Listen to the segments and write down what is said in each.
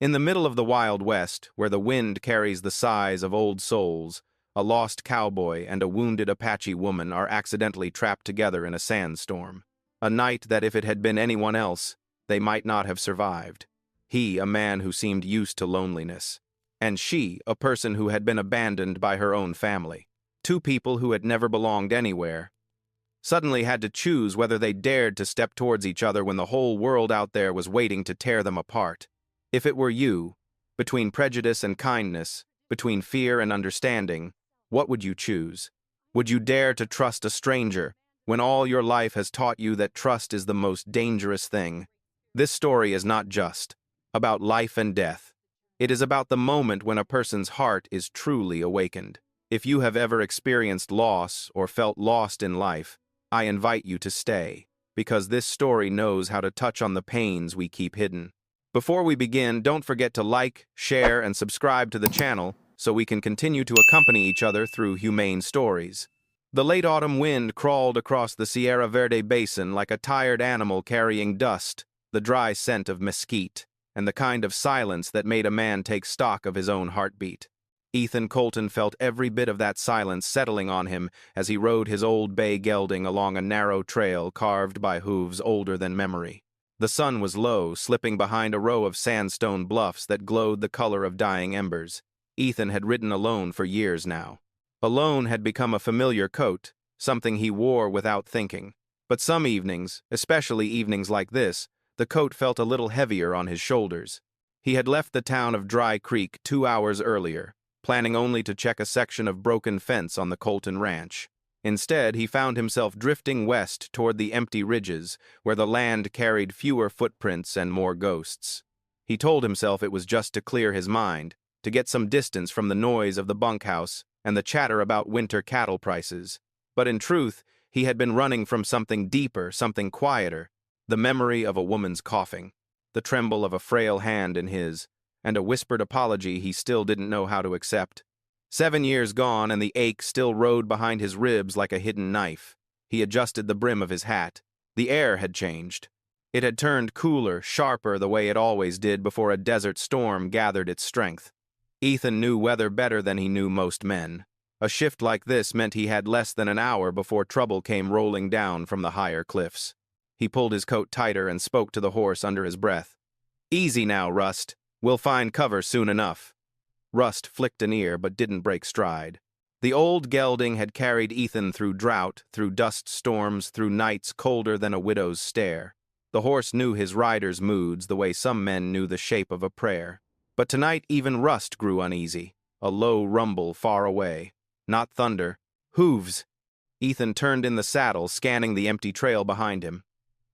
In the middle of the Wild West, where the wind carries the sighs of old souls, a lost cowboy and a wounded Apache woman are accidentally trapped together in a sandstorm. A night that if it had been anyone else, they might not have survived. He, a man who seemed used to loneliness. And she, a person who had been abandoned by her own family. Two people who had never belonged anywhere, suddenly had to choose whether they dared to step towards each other when the whole world out there was waiting to tear them apart. If it were you, between prejudice and kindness, between fear and understanding, what would you choose? Would you dare to trust a stranger when all your life has taught you that trust is the most dangerous thing? This story is not just about life and death. It is about the moment when a person's heart is truly awakened. If you have ever experienced loss or felt lost in life, I invite you to stay, because this story knows how to touch on the pains we keep hidden. Before we begin, don't forget to like, share, and subscribe to the channel so we can continue to accompany each other through humane stories. The late autumn wind crawled across the Sierra Verde basin like a tired animal carrying dust, the dry scent of mesquite, and the kind of silence that made a man take stock of his own heartbeat. Ethan Colton felt every bit of that silence settling on him as he rode his old bay gelding along a narrow trail carved by hooves older than memory. The sun was low, slipping behind a row of sandstone bluffs that glowed the color of dying embers. Ethan had ridden alone for years now. Alone had become a familiar coat, something he wore without thinking. But some evenings, especially evenings like this, the coat felt a little heavier on his shoulders. He had left the town of Dry Creek 2 hours earlier, planning only to check a section of broken fence on the Colton ranch. Instead, he found himself drifting west toward the empty ridges, where the land carried fewer footprints and more ghosts. He told himself it was just to clear his mind, to get some distance from the noise of the bunkhouse and the chatter about winter cattle prices. But in truth, he had been running from something deeper, something quieter, the memory of a woman's coughing, the tremble of a frail hand in his, and a whispered apology he still didn't know how to accept. 7 years gone, and the ache still rode behind his ribs like a hidden knife. He adjusted the brim of his hat. The air had changed. It had turned cooler, sharper the way it always did before a desert storm gathered its strength. Ethan knew weather better than he knew most men. A shift like this meant he had less than an hour before trouble came rolling down from the higher cliffs. He pulled his coat tighter and spoke to the horse under his breath. "Easy now, Rust. We'll find cover soon enough." Rust flicked an ear but didn't break stride. The old gelding had carried Ethan through drought, through dust storms, through nights colder than a widow's stare. The horse knew his rider's moods the way some men knew the shape of a prayer. But tonight even Rust grew uneasy, a low rumble far away. Not thunder. Hooves! Ethan turned in the saddle, scanning the empty trail behind him.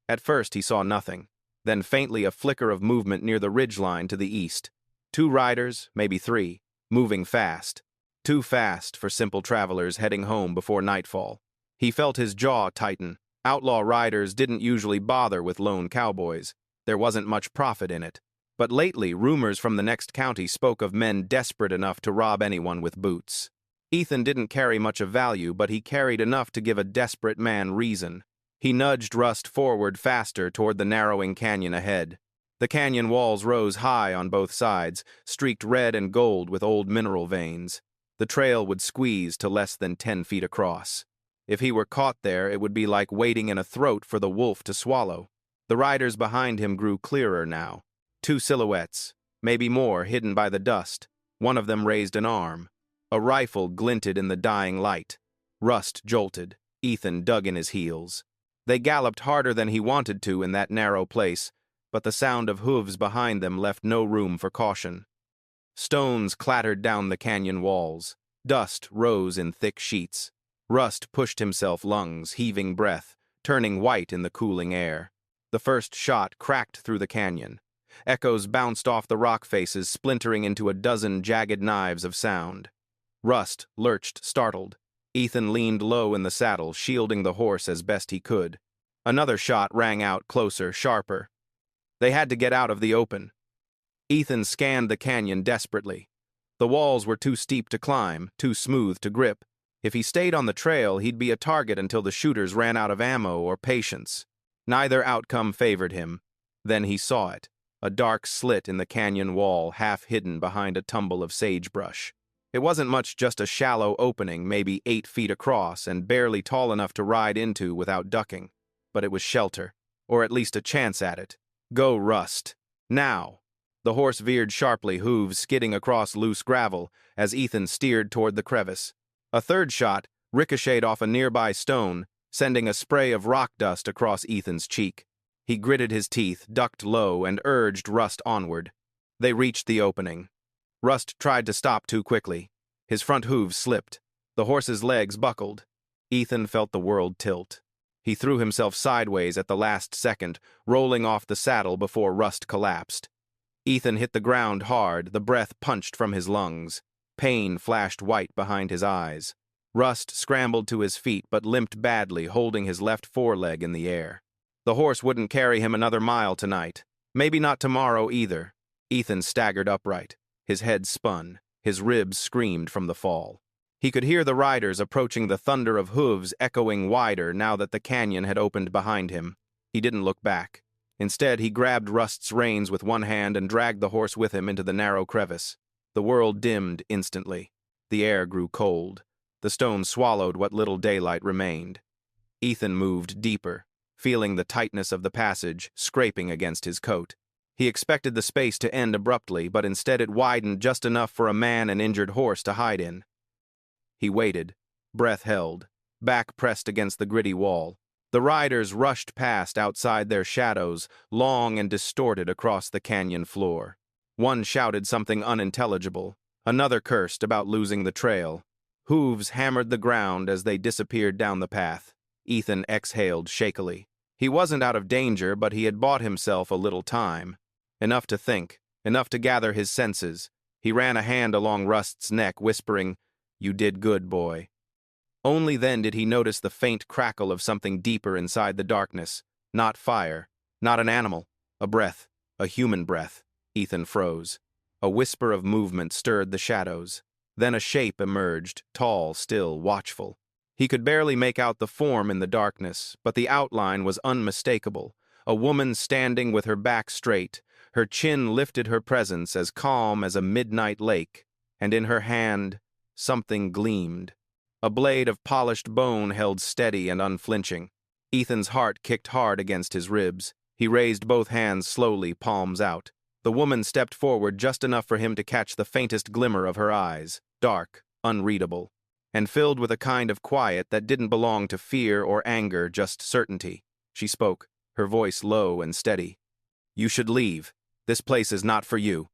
At first he saw nothing, then faintly a flicker of movement near the ridgeline to the east. 2 riders, maybe 3, moving fast. Too fast for simple travelers heading home before nightfall. He felt his jaw tighten. Outlaw riders didn't usually bother with lone cowboys. There wasn't much profit in it. But lately, rumors from the next county spoke of men desperate enough to rob anyone with boots. Ethan didn't carry much of value, but he carried enough to give a desperate man reason. He nudged Rust forward faster toward the narrowing canyon ahead. The canyon walls rose high on both sides, streaked red and gold with old mineral veins. The trail would squeeze to less than 10 feet across. If he were caught there, it would be like waiting in a throat for the wolf to swallow. The riders behind him grew clearer now. 2 silhouettes, maybe more, hidden by the dust. One of them raised an arm. A rifle glinted in the dying light. Rust jolted. Ethan dug in his heels. They galloped harder than he wanted to in that narrow place, but the sound of hooves behind them left no room for caution. Stones clattered down the canyon walls. Dust rose in thick sheets. Rust pushed himself, lungs heaving breath, turning white in the cooling air. The first shot cracked through the canyon. Echoes bounced off the rock faces, splintering into a dozen jagged knives of sound. Rust lurched, startled. Ethan leaned low in the saddle, shielding the horse as best he could. Another shot rang out, closer, sharper. They had to get out of the open. Ethan scanned the canyon desperately. The walls were too steep to climb, too smooth to grip. If he stayed on the trail, he'd be a target until the shooters ran out of ammo or patience. Neither outcome favored him. Then he saw it. a dark slit in the canyon wall half hidden behind a tumble of sagebrush. It wasn't much, just a shallow opening, maybe 8 feet across and barely tall enough to ride into without ducking. But it was shelter, or at least a chance at it. Go, Rust. Now! The horse veered sharply, hooves skidding across loose gravel as Ethan steered toward the crevice. A third shot ricocheted off a nearby stone, sending a spray of rock dust across Ethan's cheek. He gritted his teeth, ducked low, and urged Rust onward. They reached the opening. Rust tried to stop too quickly. His front hooves slipped. The horse's legs buckled. Ethan felt the world tilt. He threw himself sideways at the last second, rolling off the saddle before Rust collapsed. Ethan hit the ground hard, the breath punched from his lungs. Pain flashed white behind his eyes. Rust scrambled to his feet but limped badly, holding his left foreleg in the air. The horse wouldn't carry him another mile tonight. Maybe not tomorrow either. Ethan staggered upright. His head spun. His ribs screamed from the fall. He could hear the riders approaching, the thunder of hooves echoing wider now that the canyon had opened behind him. He didn't look back. Instead, he grabbed Rust's reins with one hand and dragged the horse with him into the narrow crevice. The world dimmed instantly. The air grew cold. The stone swallowed what little daylight remained. Ethan moved deeper, feeling the tightness of the passage scraping against his coat. He expected the space to end abruptly, but instead it widened just enough for a man and injured horse to hide in. He waited, breath held, back pressed against the gritty wall. The riders rushed past outside their shadows, long and distorted across the canyon floor. One shouted something unintelligible. Another cursed about losing the trail. Hooves hammered the ground as they disappeared down the path. Ethan exhaled shakily. He wasn't out of danger, but he had bought himself a little time. Enough to think, enough to gather his senses. He ran a hand along Rust's neck, whispering, "You did good, boy." Only then did he notice the faint crackle of something deeper inside the darkness. Not fire, not an animal, a breath, a human breath. Ethan froze. A whisper of movement stirred the shadows. Then a shape emerged, tall, still, watchful. He could barely make out the form in the darkness, but the outline was unmistakable. A woman standing with her back straight, her chin lifted, her presence as calm as a midnight lake, and in her hand something gleamed. A blade of polished bone held steady and unflinching. Ethan's heart kicked hard against his ribs. He raised both hands slowly, palms out. The woman stepped forward just enough for him to catch the faintest glimmer of her eyes, dark, unreadable, and filled with a kind of quiet that didn't belong to fear or anger, just certainty. She spoke, her voice low and steady. "You should leave. This place is not for you."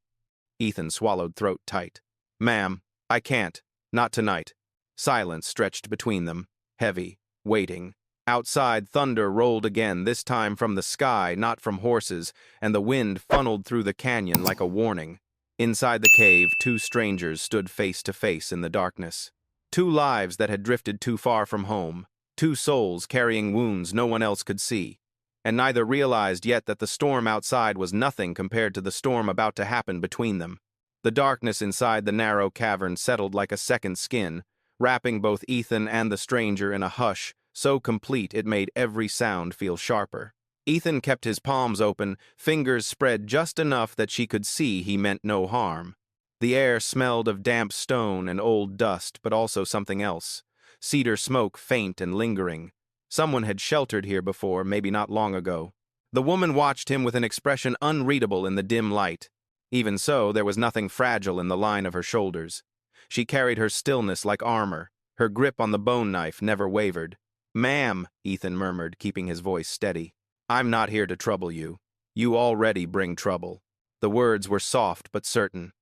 Ethan swallowed, throat tight. "Ma'am, I can't. Not tonight." Silence stretched between them, heavy, waiting. Outside, thunder rolled again, this time from the sky, not from horses, and the wind funneled through the canyon like a warning. Inside the cave, two strangers stood face to face in the darkness. Two lives that had drifted too far from home. Two souls carrying wounds no one else could see. And neither realized yet that the storm outside was nothing compared to the storm about to happen between them. The darkness inside the narrow cavern settled like a second skin, wrapping both Ethan and the stranger in a hush so complete it made every sound feel sharper. Ethan kept his palms open, fingers spread just enough that she could see he meant no harm. The air smelled of damp stone and old dust, but also something else. Cedar smoke, faint and lingering. Someone had sheltered here before, maybe not long ago. The woman watched him with an expression unreadable in the dim light. Even so, there was nothing fragile in the line of her shoulders. She carried her stillness like armor. Her grip on the bone knife never wavered. "Ma'am," Ethan murmured, keeping his voice steady. "I'm not here to trouble you. You already bring trouble." The words were soft but certain.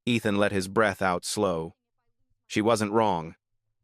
Ethan let his breath out slow. She wasn't wrong.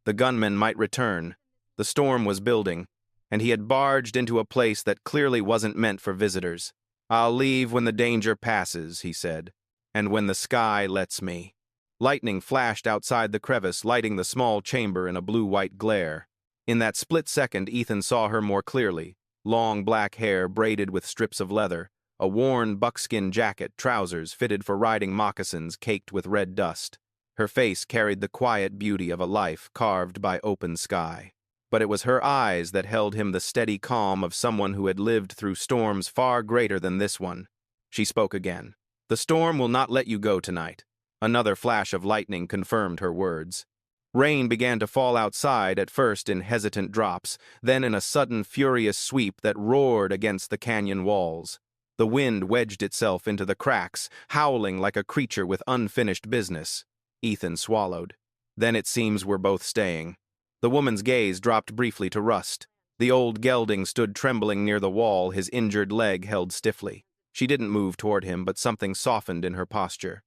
The gunmen might return. The storm was building, and he had barged into a place that clearly wasn't meant for visitors. "I'll leave when the danger passes," he said, "and when the sky lets me." Lightning flashed outside the crevice, lighting the small chamber in a blue-white glare. In that split second, Ethan saw her more clearly. Long black hair braided with strips of leather, a worn buckskin jacket, trousers fitted for riding moccasins caked with red dust. Her face carried the quiet beauty of a life carved by open sky. But it was her eyes that held him, the steady calm of someone who had lived through storms far greater than this one. She spoke again. "The storm will not let you go tonight." Another flash of lightning confirmed her words. Rain began to fall outside, at first in hesitant drops, then in a sudden furious sweep that roared against the canyon walls. The wind wedged itself into the cracks, howling like a creature with unfinished business. Ethan swallowed. "Then it seems we're both staying." The woman's gaze dropped briefly to Rust. The old gelding stood trembling near the wall, his injured leg held stiffly. She didn't move toward him, but something softened in her posture.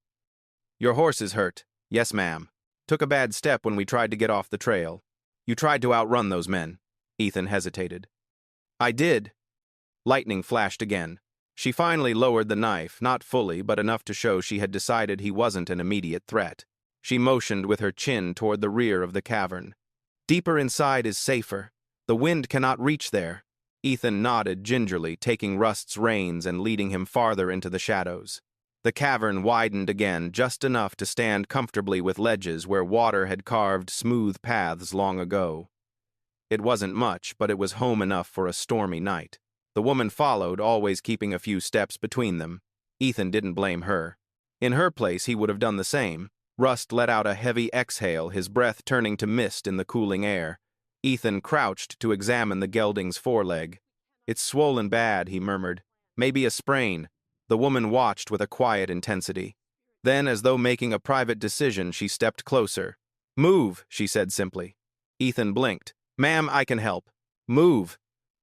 "Your horse is hurt." "Yes, ma'am. Took a bad step when we tried to get off the trail." "You tried to outrun those men." Ethan hesitated. "I did." Lightning flashed again. She finally lowered the knife, not fully, but enough to show she had decided he wasn't an immediate threat. She motioned with her chin toward the rear of the cavern. "Deeper inside is safer. The wind cannot reach there." Ethan nodded gingerly, taking Rust's reins and leading him farther into the shadows. The cavern widened again, just enough to stand comfortably with ledges where water had carved smooth paths long ago. It wasn't much, but it was home enough for a stormy night. The woman followed, always keeping a few steps between them. Ethan didn't blame her. In her place, he would have done the same. Rust let out a heavy exhale, his breath turning to mist in the cooling air. Ethan crouched to examine the gelding's foreleg. "It's swollen bad," he murmured. "Maybe a sprain." The woman watched with a quiet intensity. Then, as though making a private decision, she stepped closer. "Move," she said simply. Ethan blinked. "Ma'am, I can help." "Move."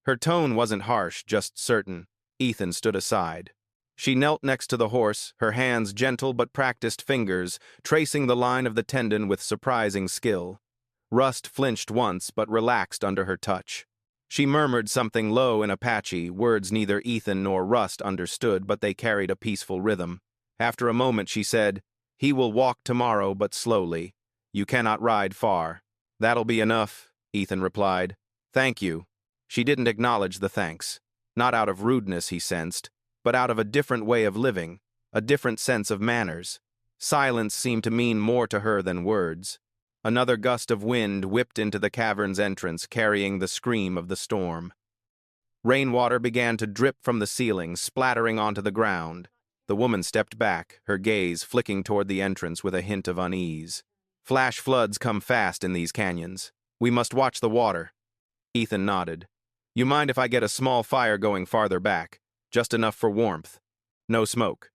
Her tone wasn't harsh, just certain. Ethan stood aside. She knelt next to the horse, her hands gentle but practiced fingers, tracing the line of the tendon with surprising skill. Rust flinched once, but relaxed under her touch. She murmured something low in Apache, words neither Ethan nor Rust understood, but they carried a peaceful rhythm. After a moment she said, "He will walk tomorrow, but slowly. You cannot ride far." "That'll be enough," Ethan replied. "Thank you." She didn't acknowledge the thanks. Not out of rudeness, he sensed, but out of a different way of living, a different sense of manners. Silence seemed to mean more to her than words. Another gust of wind whipped into the cavern's entrance, carrying the scream of the storm. Rainwater began to drip from the ceiling, splattering onto the ground. The woman stepped back, her gaze flicking toward the entrance with a hint of unease. "Flash floods come fast in these canyons. We must watch the water." Ethan nodded. "You mind if I get a small fire going farther back? Just enough for warmth. No smoke."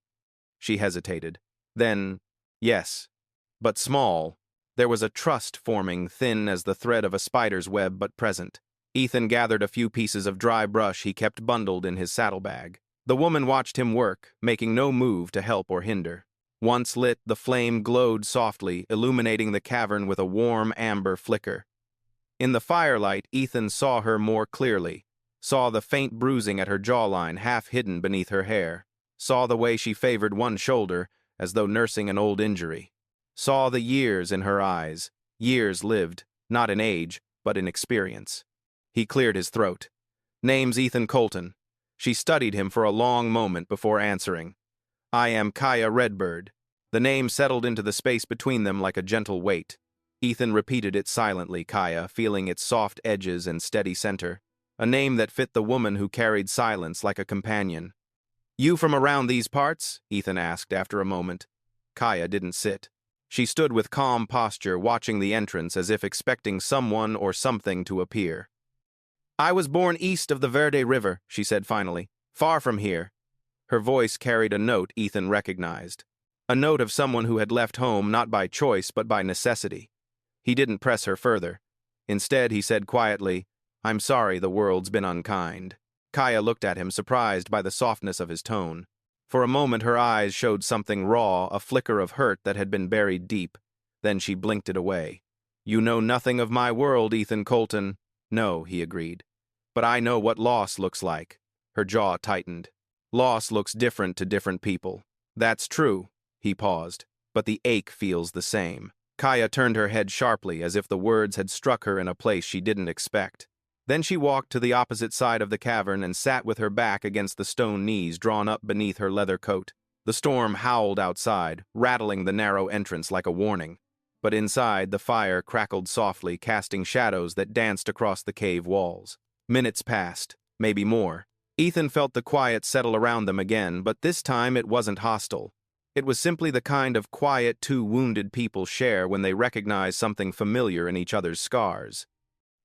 She hesitated. Then, "Yes, but small." There was a trust forming, thin as the thread of a spider's web, but present. Ethan gathered a few pieces of dry brush he kept bundled in his saddlebag. The woman watched him work, making no move to help or hinder. Once lit, the flame glowed softly, illuminating the cavern with a warm amber flicker. In the firelight, Ethan saw her more clearly, saw the faint bruising at her jawline half hidden beneath her hair, saw the way she favored one shoulder as though nursing an old injury, saw the years in her eyes, years lived, not in age, but in experience. He cleared his throat. "Name's Ethan Colton." She studied him for a long moment before answering. "I am Kaya Redbird." The name settled into the space between them like a gentle weight. Ethan repeated it silently, Kaya, feeling its soft edges and steady center. A name that fit the woman who carried silence like a companion. "You from around these parts?" Ethan asked after a moment. Kaya didn't sit. She stood with calm posture, watching the entrance as if expecting someone or something to appear. "I was born east of the Verde River," she said finally. "Far from here." Her voice carried a note Ethan recognized. A note of someone who had left home not by choice but by necessity. He didn't press her further. Instead, he said quietly, "I'm sorry the world's been unkind." Kaya looked at him, surprised by the softness of his tone. For a moment her eyes showed something raw, a flicker of hurt that had been buried deep. Then she blinked it away. "You know nothing of my world, Ethan Colton." "No," he agreed. "But I know what loss looks like." Her jaw tightened. "Loss looks different to different people." "That's true." He paused. "But the ache feels the same." Kaya turned her head sharply, as if the words had struck her in a place she didn't expect. Then she walked to the opposite side of the cavern and sat with her back against the stone knees drawn up beneath her leather coat. The storm howled outside, rattling the narrow entrance like a warning. But inside, the fire crackled softly, casting shadows that danced across the cave walls. Minutes passed, maybe more. Ethan felt the quiet settle around them again, but this time it wasn't hostile. It was simply the kind of quiet two wounded people share when they recognize something familiar in each other's scars.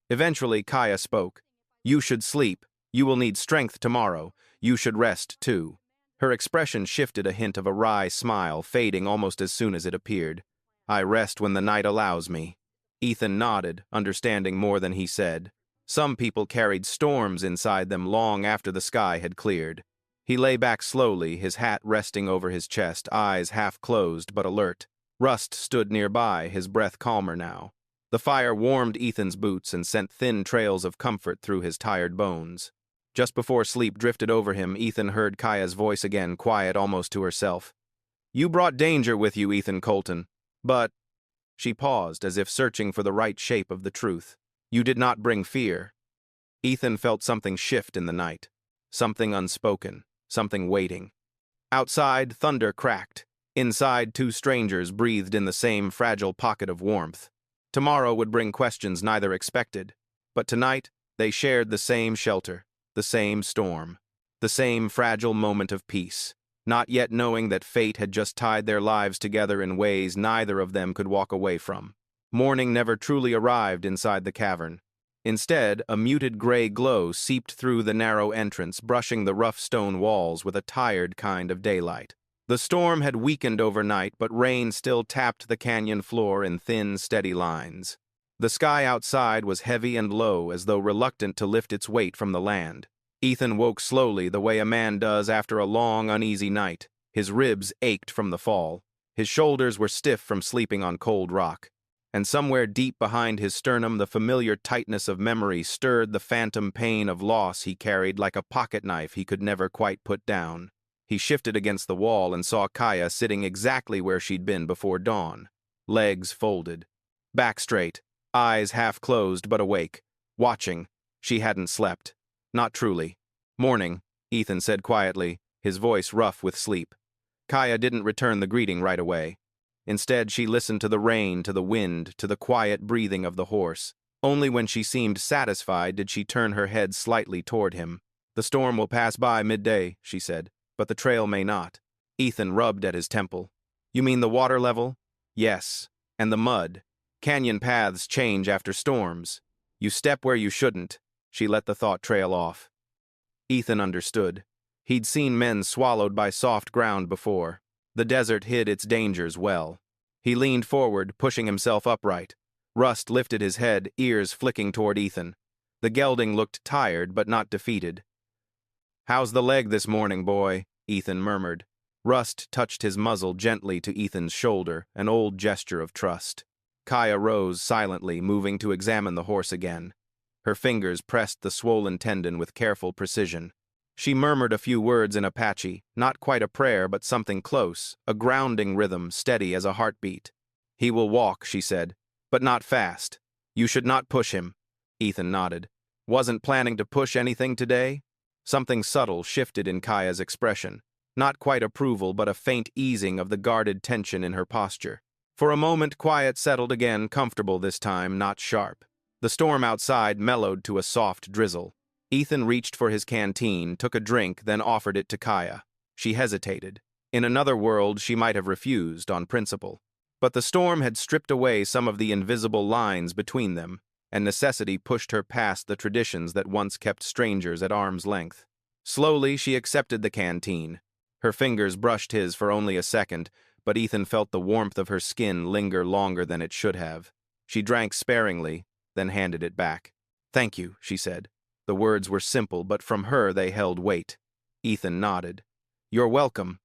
Eventually, Kaya spoke. "You should sleep. You will need strength tomorrow. You should rest, too." Her expression shifted a hint of a wry smile, fading almost as soon as it appeared. "I rest when the night allows me." Ethan nodded, understanding more than he said. Some people carried storms inside them long after the sky had cleared. He lay back slowly, his hat resting over his chest, eyes half closed but alert. Rust stood nearby, his breath calmer now. The fire warmed Ethan's boots and sent thin trails of comfort through his tired bones. Just before sleep drifted over him, Ethan heard Kaya's voice again, quiet almost to herself. "You brought danger with you, Ethan Colton, but—" She paused, as if searching for the right shape of the truth. "You did not bring fear." Ethan felt something shift in the night. Something unspoken, something waiting. Outside, thunder cracked. Inside, two strangers breathed in the same fragile pocket of warmth. Tomorrow would bring questions neither expected. But tonight, they shared the same shelter, the same storm, the same fragile moment of peace, not yet knowing that fate had just tied their lives together in ways neither of them could walk away from. Morning never truly arrived inside the cavern. Instead, a muted gray glow seeped through the narrow entrance, brushing the rough stone walls with a tired kind of daylight. The storm had weakened overnight, but rain still tapped the canyon floor in thin, steady lines. The sky outside was heavy and low, as though reluctant to lift its weight from the land. Ethan woke slowly, the way a man does after a long, uneasy night. His ribs ached from the fall. His shoulders were stiff from sleeping on cold rock. And somewhere deep behind his sternum, the familiar tightness of memory stirred the phantom pain of loss he carried like a pocket knife he could never quite put down. He shifted against the wall and saw Kaya sitting exactly where she'd been before dawn. Legs folded, back straight, eyes half closed but awake. Watching. She hadn't slept. Not truly. "Morning," Ethan said quietly, his voice rough with sleep. Kaya didn't return the greeting right away. Instead, she listened to the rain, to the wind, to the quiet breathing of the horse. Only when she seemed satisfied did she turn her head slightly toward him. "The storm will pass by midday," she said, "but the trail may not." Ethan rubbed at his temple. "You mean the water level?" "Yes. And the mud. Canyon paths change after storms. You step where you shouldn't." She let the thought trail off. Ethan understood. He'd seen men swallowed by soft ground before. The desert hid its dangers well. He leaned forward, pushing himself upright. Rust lifted his head, ears flicking toward Ethan. The gelding looked tired, but not defeated. "How's the leg this morning, boy?" Ethan murmured. Rust touched his muzzle gently to Ethan's shoulder, an old gesture of trust. Kaya rose silently, moving to examine the horse again. Her fingers pressed the swollen tendon with careful precision. She murmured a few words in Apache, not quite a prayer but something close, a grounding rhythm steady as a heartbeat. "He will walk," she said, "but not fast. You should not push him." Ethan nodded. "Wasn't planning to push anything today?" Something subtle shifted in Kaya's expression. Not quite approval, but a faint easing of the guarded tension in her posture. For a moment, quiet settled again, comfortable this time, not sharp. The storm outside mellowed to a soft drizzle. Ethan reached for his canteen, took a drink, then offered it to Kaya. She hesitated. In another world, she might have refused on principle. But the storm had stripped away some of the invisible lines between them, and necessity pushed her past the traditions that once kept strangers at arm's length. Slowly, she accepted the canteen. Her fingers brushed his for only a second, but Ethan felt the warmth of her skin linger longer than it should have. She drank sparingly, then handed it back. "Thank you," she said. The words were simple, but from her they held weight. Ethan nodded. "You're welcome."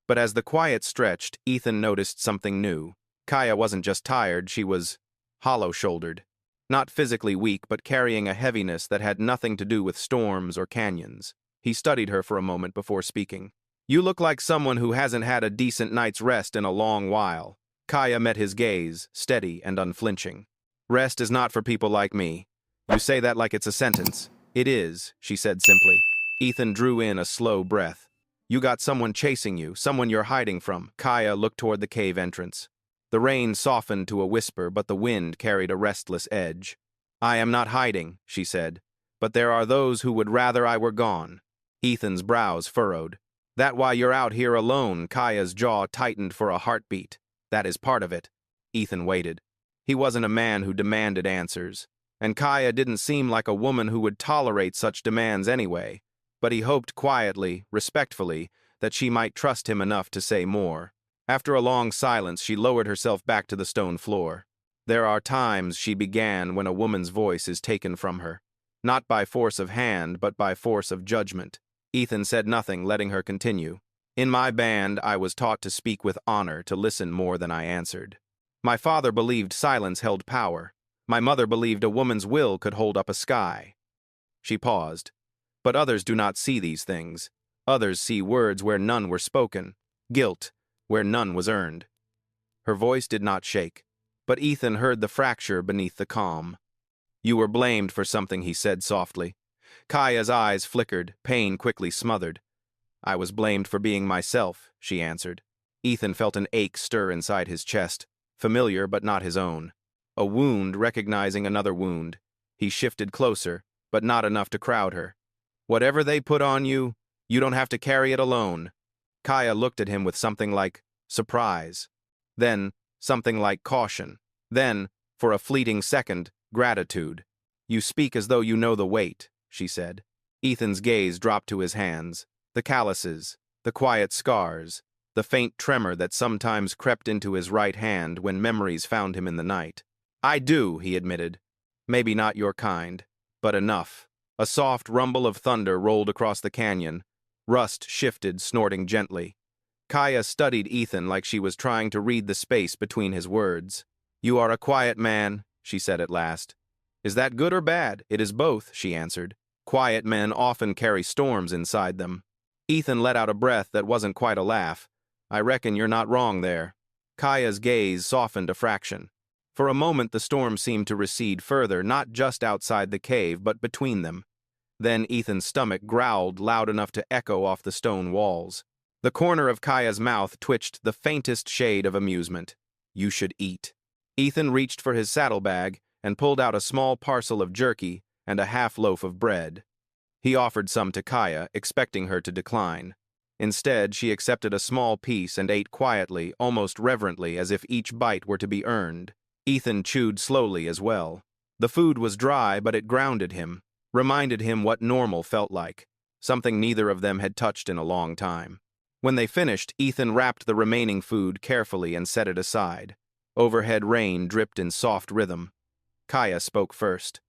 But as the quiet stretched, Ethan noticed something new. Kaya wasn't just tired, she was hollow-shouldered. Not physically weak, but carrying a heaviness that had nothing to do with storms or canyons. He studied her for a moment before speaking. "You look like someone who hasn't had a decent night's rest in a long while." Kaya met his gaze, steady and unflinching. "Rest is not for people like me." "You say that like it's a sentence." "It is," she said simply. Ethan drew in a slow breath. "You got someone chasing you, someone you're hiding from." Kaya looked toward the cave entrance. The rain softened to a whisper, but the wind carried a restless edge. "I am not hiding," she said, "but there are those who would rather I were gone." Ethan's brows furrowed. That why you're out here alone? Kaya's jaw tightened for a heartbeat. That is part of it. Ethan waited. He wasn't a man who demanded answers, and Kaya didn't seem like a woman who would tolerate such demands anyway, but he hoped quietly, respectfully, that she might trust him enough to say more. After a long silence, she lowered herself back to the stone floor. There are times, she began, when a woman's voice is taken from her. Not by force of hand, but by force of judgment. Ethan said nothing, letting her continue. In my band, I was taught to speak with honor, to listen more than I answered. My father believed silence held power. My mother believed a woman's will could hold up a sky. She paused. But others do not see these things. Others see words where none were spoken, guilt where none was earned. Her voice did not shake, but Ethan heard the fracture beneath the calm. You were blamed for something, he said softly. Kaya's eyes flickered, pain quickly smothered. I was blamed for being myself, she answered. Ethan felt an ache stir inside his chest, familiar but not his own. A wound recognizing another wound. He shifted closer, but not enough to crowd her. Whatever they put on you, you don't have to carry it alone. Kaya looked at him with something like surprise. Then, something like caution. Then, for a fleeting second, gratitude. You speak as though you know the weight, she said. Ethan's gaze dropped to his hands. The calluses, the quiet scars, the faint tremor that sometimes crept into his right hand when memories found him in the night. I do, he admitted. Maybe not your kind, but enough. A soft rumble of thunder rolled across the canyon. Rust shifted, snorting gently. Kaya studied Ethan like she was trying to read the space between his words. You are a quiet man, she said at last. Is that good or bad? It is both, she answered. Quiet men often carry storms inside them. Ethan let out a breath that wasn't quite a laugh. I reckon you're not wrong there. Kaya's gaze softened a fraction. For a moment the storm seemed to recede further, not just outside the cave, but between them. Then Ethan's stomach growled loud enough to echo off the stone walls. The corner of Kaya's mouth twitched the faintest shade of amusement. You should eat. Ethan reached for his saddlebag and pulled out a small parcel of jerky and a half loaf of bread. He offered some to Kaya, expecting her to decline. Instead, she accepted a small piece and ate quietly, almost reverently, as if each bite were to be earned. Ethan chewed slowly as well. The food was dry, but it grounded him, reminded him what normal felt like, something neither of them had touched in a long time. When they finished, Ethan wrapped the remaining food carefully and set it aside. Overhead rain dripped in soft rhythm. Kaya spoke first.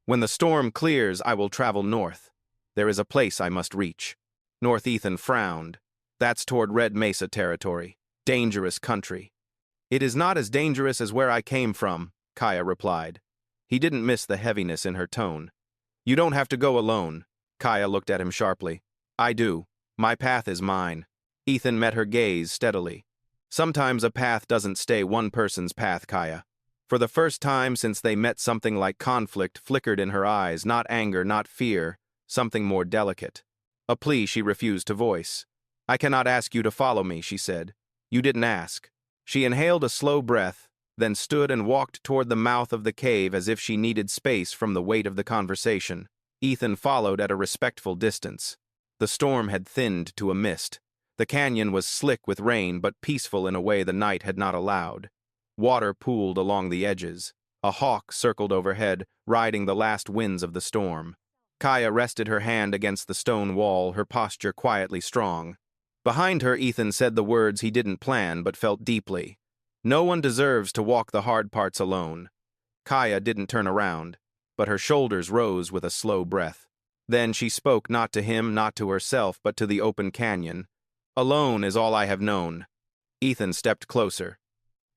When the storm clears, I will travel north. There is a place I must reach. North. Ethan frowned. That's toward Red Mesa territory. Dangerous country. It is not as dangerous as where I came from, Kaya replied. He didn't miss the heaviness in her tone. You don't have to go alone. Kaya looked at him sharply. I do. My path is mine. Ethan met her gaze steadily. Sometimes a path doesn't stay one person's path, Kaya. For the first time since they met, something like conflict flickered in her eyes, not anger, not fear, something more delicate. A plea she refused to voice. I cannot ask you to follow me, she said. You didn't ask. She inhaled a slow breath, then stood and walked toward the mouth of the cave as if she needed space from the weight of the conversation. Ethan followed at a respectful distance. The storm had thinned to a mist. The canyon was slick with rain, but peaceful in a way the night had not allowed. Water pooled along the edges. A hawk circled overhead, riding the last winds of the storm. Kaya rested her hand against the stone wall, her posture quietly strong. Behind her, Ethan said the words he didn't plan but felt deeply. No one deserves to walk the hard parts alone. Kaya didn't turn around, but her shoulders rose with a slow breath. Then she spoke, not to him, not to herself, but to the open canyon. Alone is all I have known. Ethan stepped closer.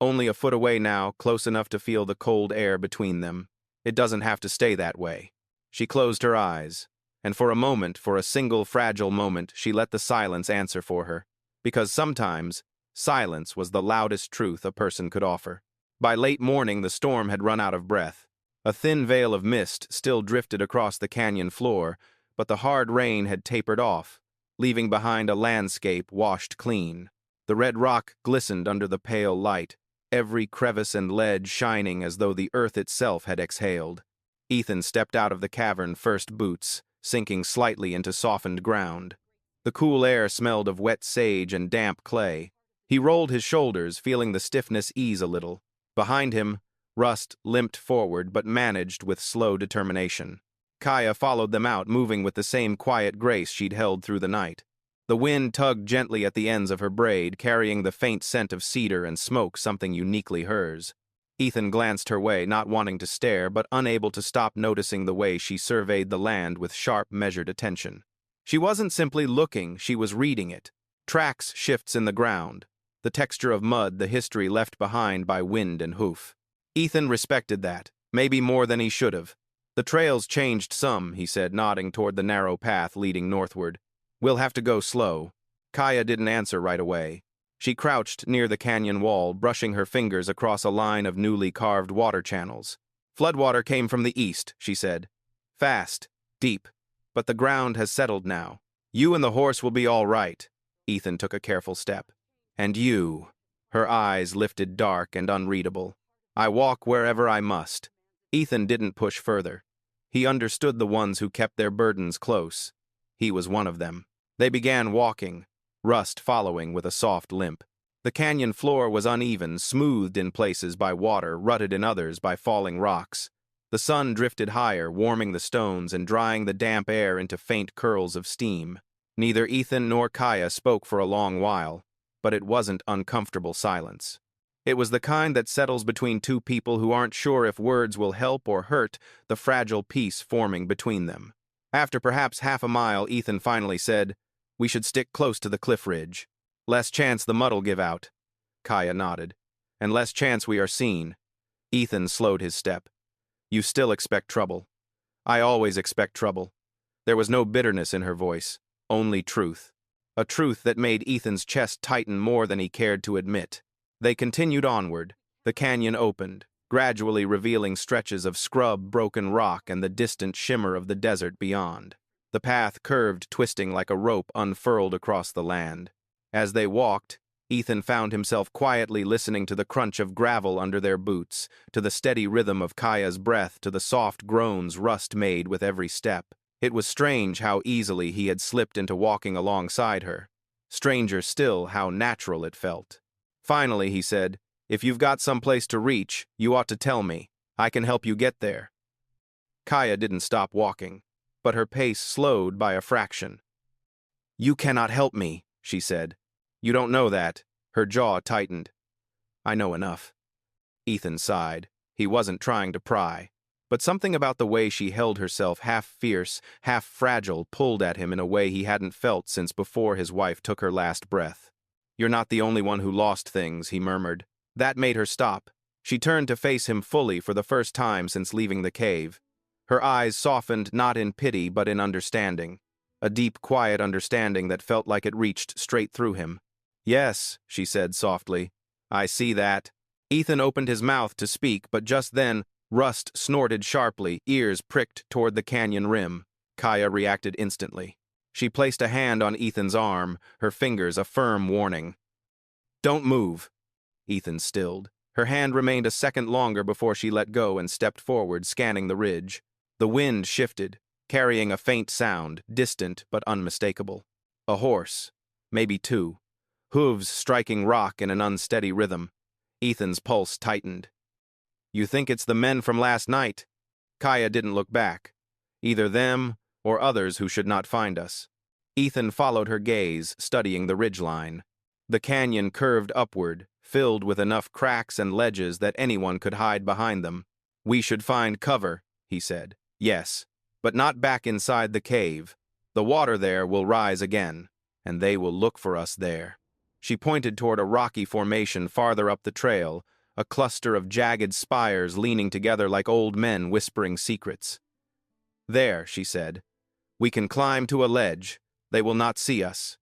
Only a foot away now, close enough to feel the cold air between them. It doesn't have to stay that way. She closed her eyes, and for a moment, for a single fragile moment, she let the silence answer for her. Because sometimes, silence was the loudest truth a person could offer. By late morning, the storm had run out of breath. A thin veil of mist still drifted across the canyon floor, but the hard rain had tapered off, leaving behind a landscape washed clean. The red rock glistened under the pale light, every crevice and ledge shining as though the earth itself had exhaled. Ethan stepped out of the cavern, first boots, sinking slightly into softened ground. The cool air smelled of wet sage and damp clay. He rolled his shoulders, feeling the stiffness ease a little. Behind him, Rust limped forward but managed with slow determination. Kaya followed them out, moving with the same quiet grace she'd held through the night. The wind tugged gently at the ends of her braid, carrying the faint scent of cedar and smoke, something uniquely hers. Ethan glanced her way, not wanting to stare, but unable to stop noticing the way she surveyed the land with sharp, measured attention. She wasn't simply looking, she was reading it. Tracks, shifts in the ground, the texture of mud, the history left behind by wind and hoof. Ethan respected that, maybe more than he should have. The trails changed some, he said, nodding toward the narrow path leading northward. We'll have to go slow. Kaya didn't answer right away. She crouched near the canyon wall, brushing her fingers across a line of newly carved water channels. Floodwater came from the east, she said. Fast, deep, but the ground has settled now. You and the horse will be all right. Ethan took a careful step. And you. Her eyes lifted dark and unreadable. I walk wherever I must. Ethan didn't push further. He understood the ones who kept their burdens close. He was one of them. They began walking, Rust following with a soft limp. The canyon floor was uneven, smoothed in places by water, rutted in others by falling rocks. The sun drifted higher, warming the stones and drying the damp air into faint curls of steam. Neither Ethan nor Kaya spoke for a long while, but it wasn't uncomfortable silence. It was the kind that settles between two people who aren't sure if words will help or hurt the fragile peace forming between them. After perhaps half a mile, Ethan finally said, "We should stick close to the cliff ridge. Less chance the mud'll give out." Kaya nodded. "And less chance we are seen." Ethan slowed his step. "You still expect trouble." "I always expect trouble." There was no bitterness in her voice, only truth. A truth that made Ethan's chest tighten more than he cared to admit. They continued onward. The canyon opened, gradually revealing stretches of scrub, broken rock, and the distant shimmer of the desert beyond. The path curved, twisting like a rope unfurled across the land. As they walked, Ethan found himself quietly listening to the crunch of gravel under their boots, to the steady rhythm of Kaya's breath, to the soft groans Rust made with every step. It was strange how easily he had slipped into walking alongside her. Stranger still how natural it felt. Finally, he said, "If you've got some place to reach, you ought to tell me. I can help you get there." Kaya didn't stop walking, but her pace slowed by a fraction. "You cannot help me," she said. "You don't know that." Her jaw tightened. "I know enough." Ethan sighed. He wasn't trying to pry, but something about the way she held herself, half fierce, half fragile, pulled at him in a way he hadn't felt since before his wife took her last breath. "You're not the only one who lost things," he murmured. That made her stop. She turned to face him fully for the first time since leaving the cave. Her eyes softened not in pity but in understanding. A deep, quiet understanding that felt like it reached straight through him. "Yes," she said softly. "I see that." Ethan opened his mouth to speak, but just then, Rust snorted sharply, ears pricked toward the canyon rim. Kaya reacted instantly. She placed a hand on Ethan's arm, her fingers a firm warning. "Don't move." Ethan stilled. Her hand remained a second longer before she let go and stepped forward, scanning the ridge. The wind shifted, carrying a faint sound, distant but unmistakable. A horse, maybe two, hooves striking rock in an unsteady rhythm. Ethan's pulse tightened. "You think it's the men from last night?" Kaya didn't look back. "Either them or others who should not find us." Ethan followed her gaze, studying the ridgeline. The canyon curved upward, filled with enough cracks and ledges that anyone could hide behind them. "We should find cover," he said. "Yes, but not back inside the cave. The water there will rise again, and they will look for us there." She pointed toward a rocky formation farther up the trail, a cluster of jagged spires leaning together like old men whispering secrets. "There," she said. "We can climb to a ledge. They will not see us."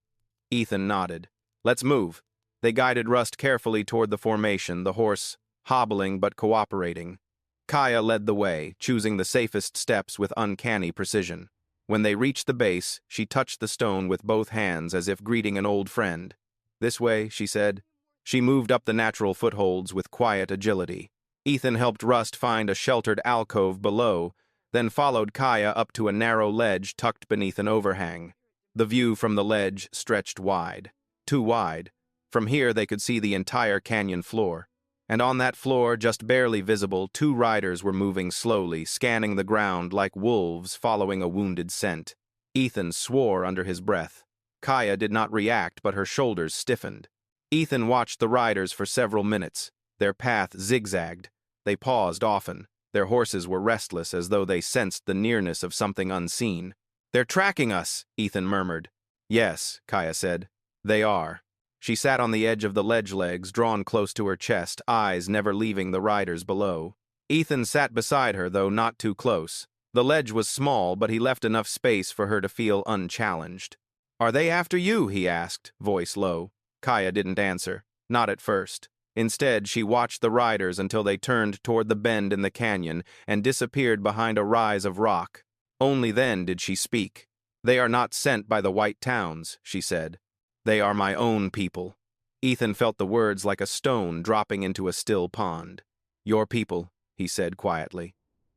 Ethan nodded. "Let's move." They guided Rust carefully toward the formation, the horse hobbling but cooperating. Kaya led the way, choosing the safest steps with uncanny precision. When they reached the base, she touched the stone with both hands as if greeting an old friend. "This way," she said. She moved up the natural footholds with quiet agility. Ethan helped Rust find a sheltered alcove below, then followed Kaya up to a narrow ledge tucked beneath an overhang. The view from the ledge stretched wide. Too wide. From here they could see the entire canyon floor. And on that floor, just barely visible, two riders were moving slowly, scanning the ground like wolves following a wounded scent. Ethan swore under his breath. Kaya did not react, but her shoulders stiffened. Ethan watched the riders for several minutes. Their path zigzagged. They paused often. Their horses were restless, as though they sensed the nearness of something unseen. "They're tracking us," Ethan murmured. "Yes," Kaya said. "They are." She sat on the edge of the ledge legs, drawn close to her chest, eyes never leaving the riders below. Ethan sat beside her, though not too close. The ledge was small, but he left enough space for her to feel unchallenged. "Are they after you?" he asked, voice low. Kaya didn't answer. Not at first. Instead, she watched the riders until they turned toward the bend in the canyon and disappeared behind a rise of rock. Only then did she speak. "They are not sent by the white towns," she said. "They are my own people." Ethan felt the words like a stone dropping into a still pond. "Your people," he said quietly.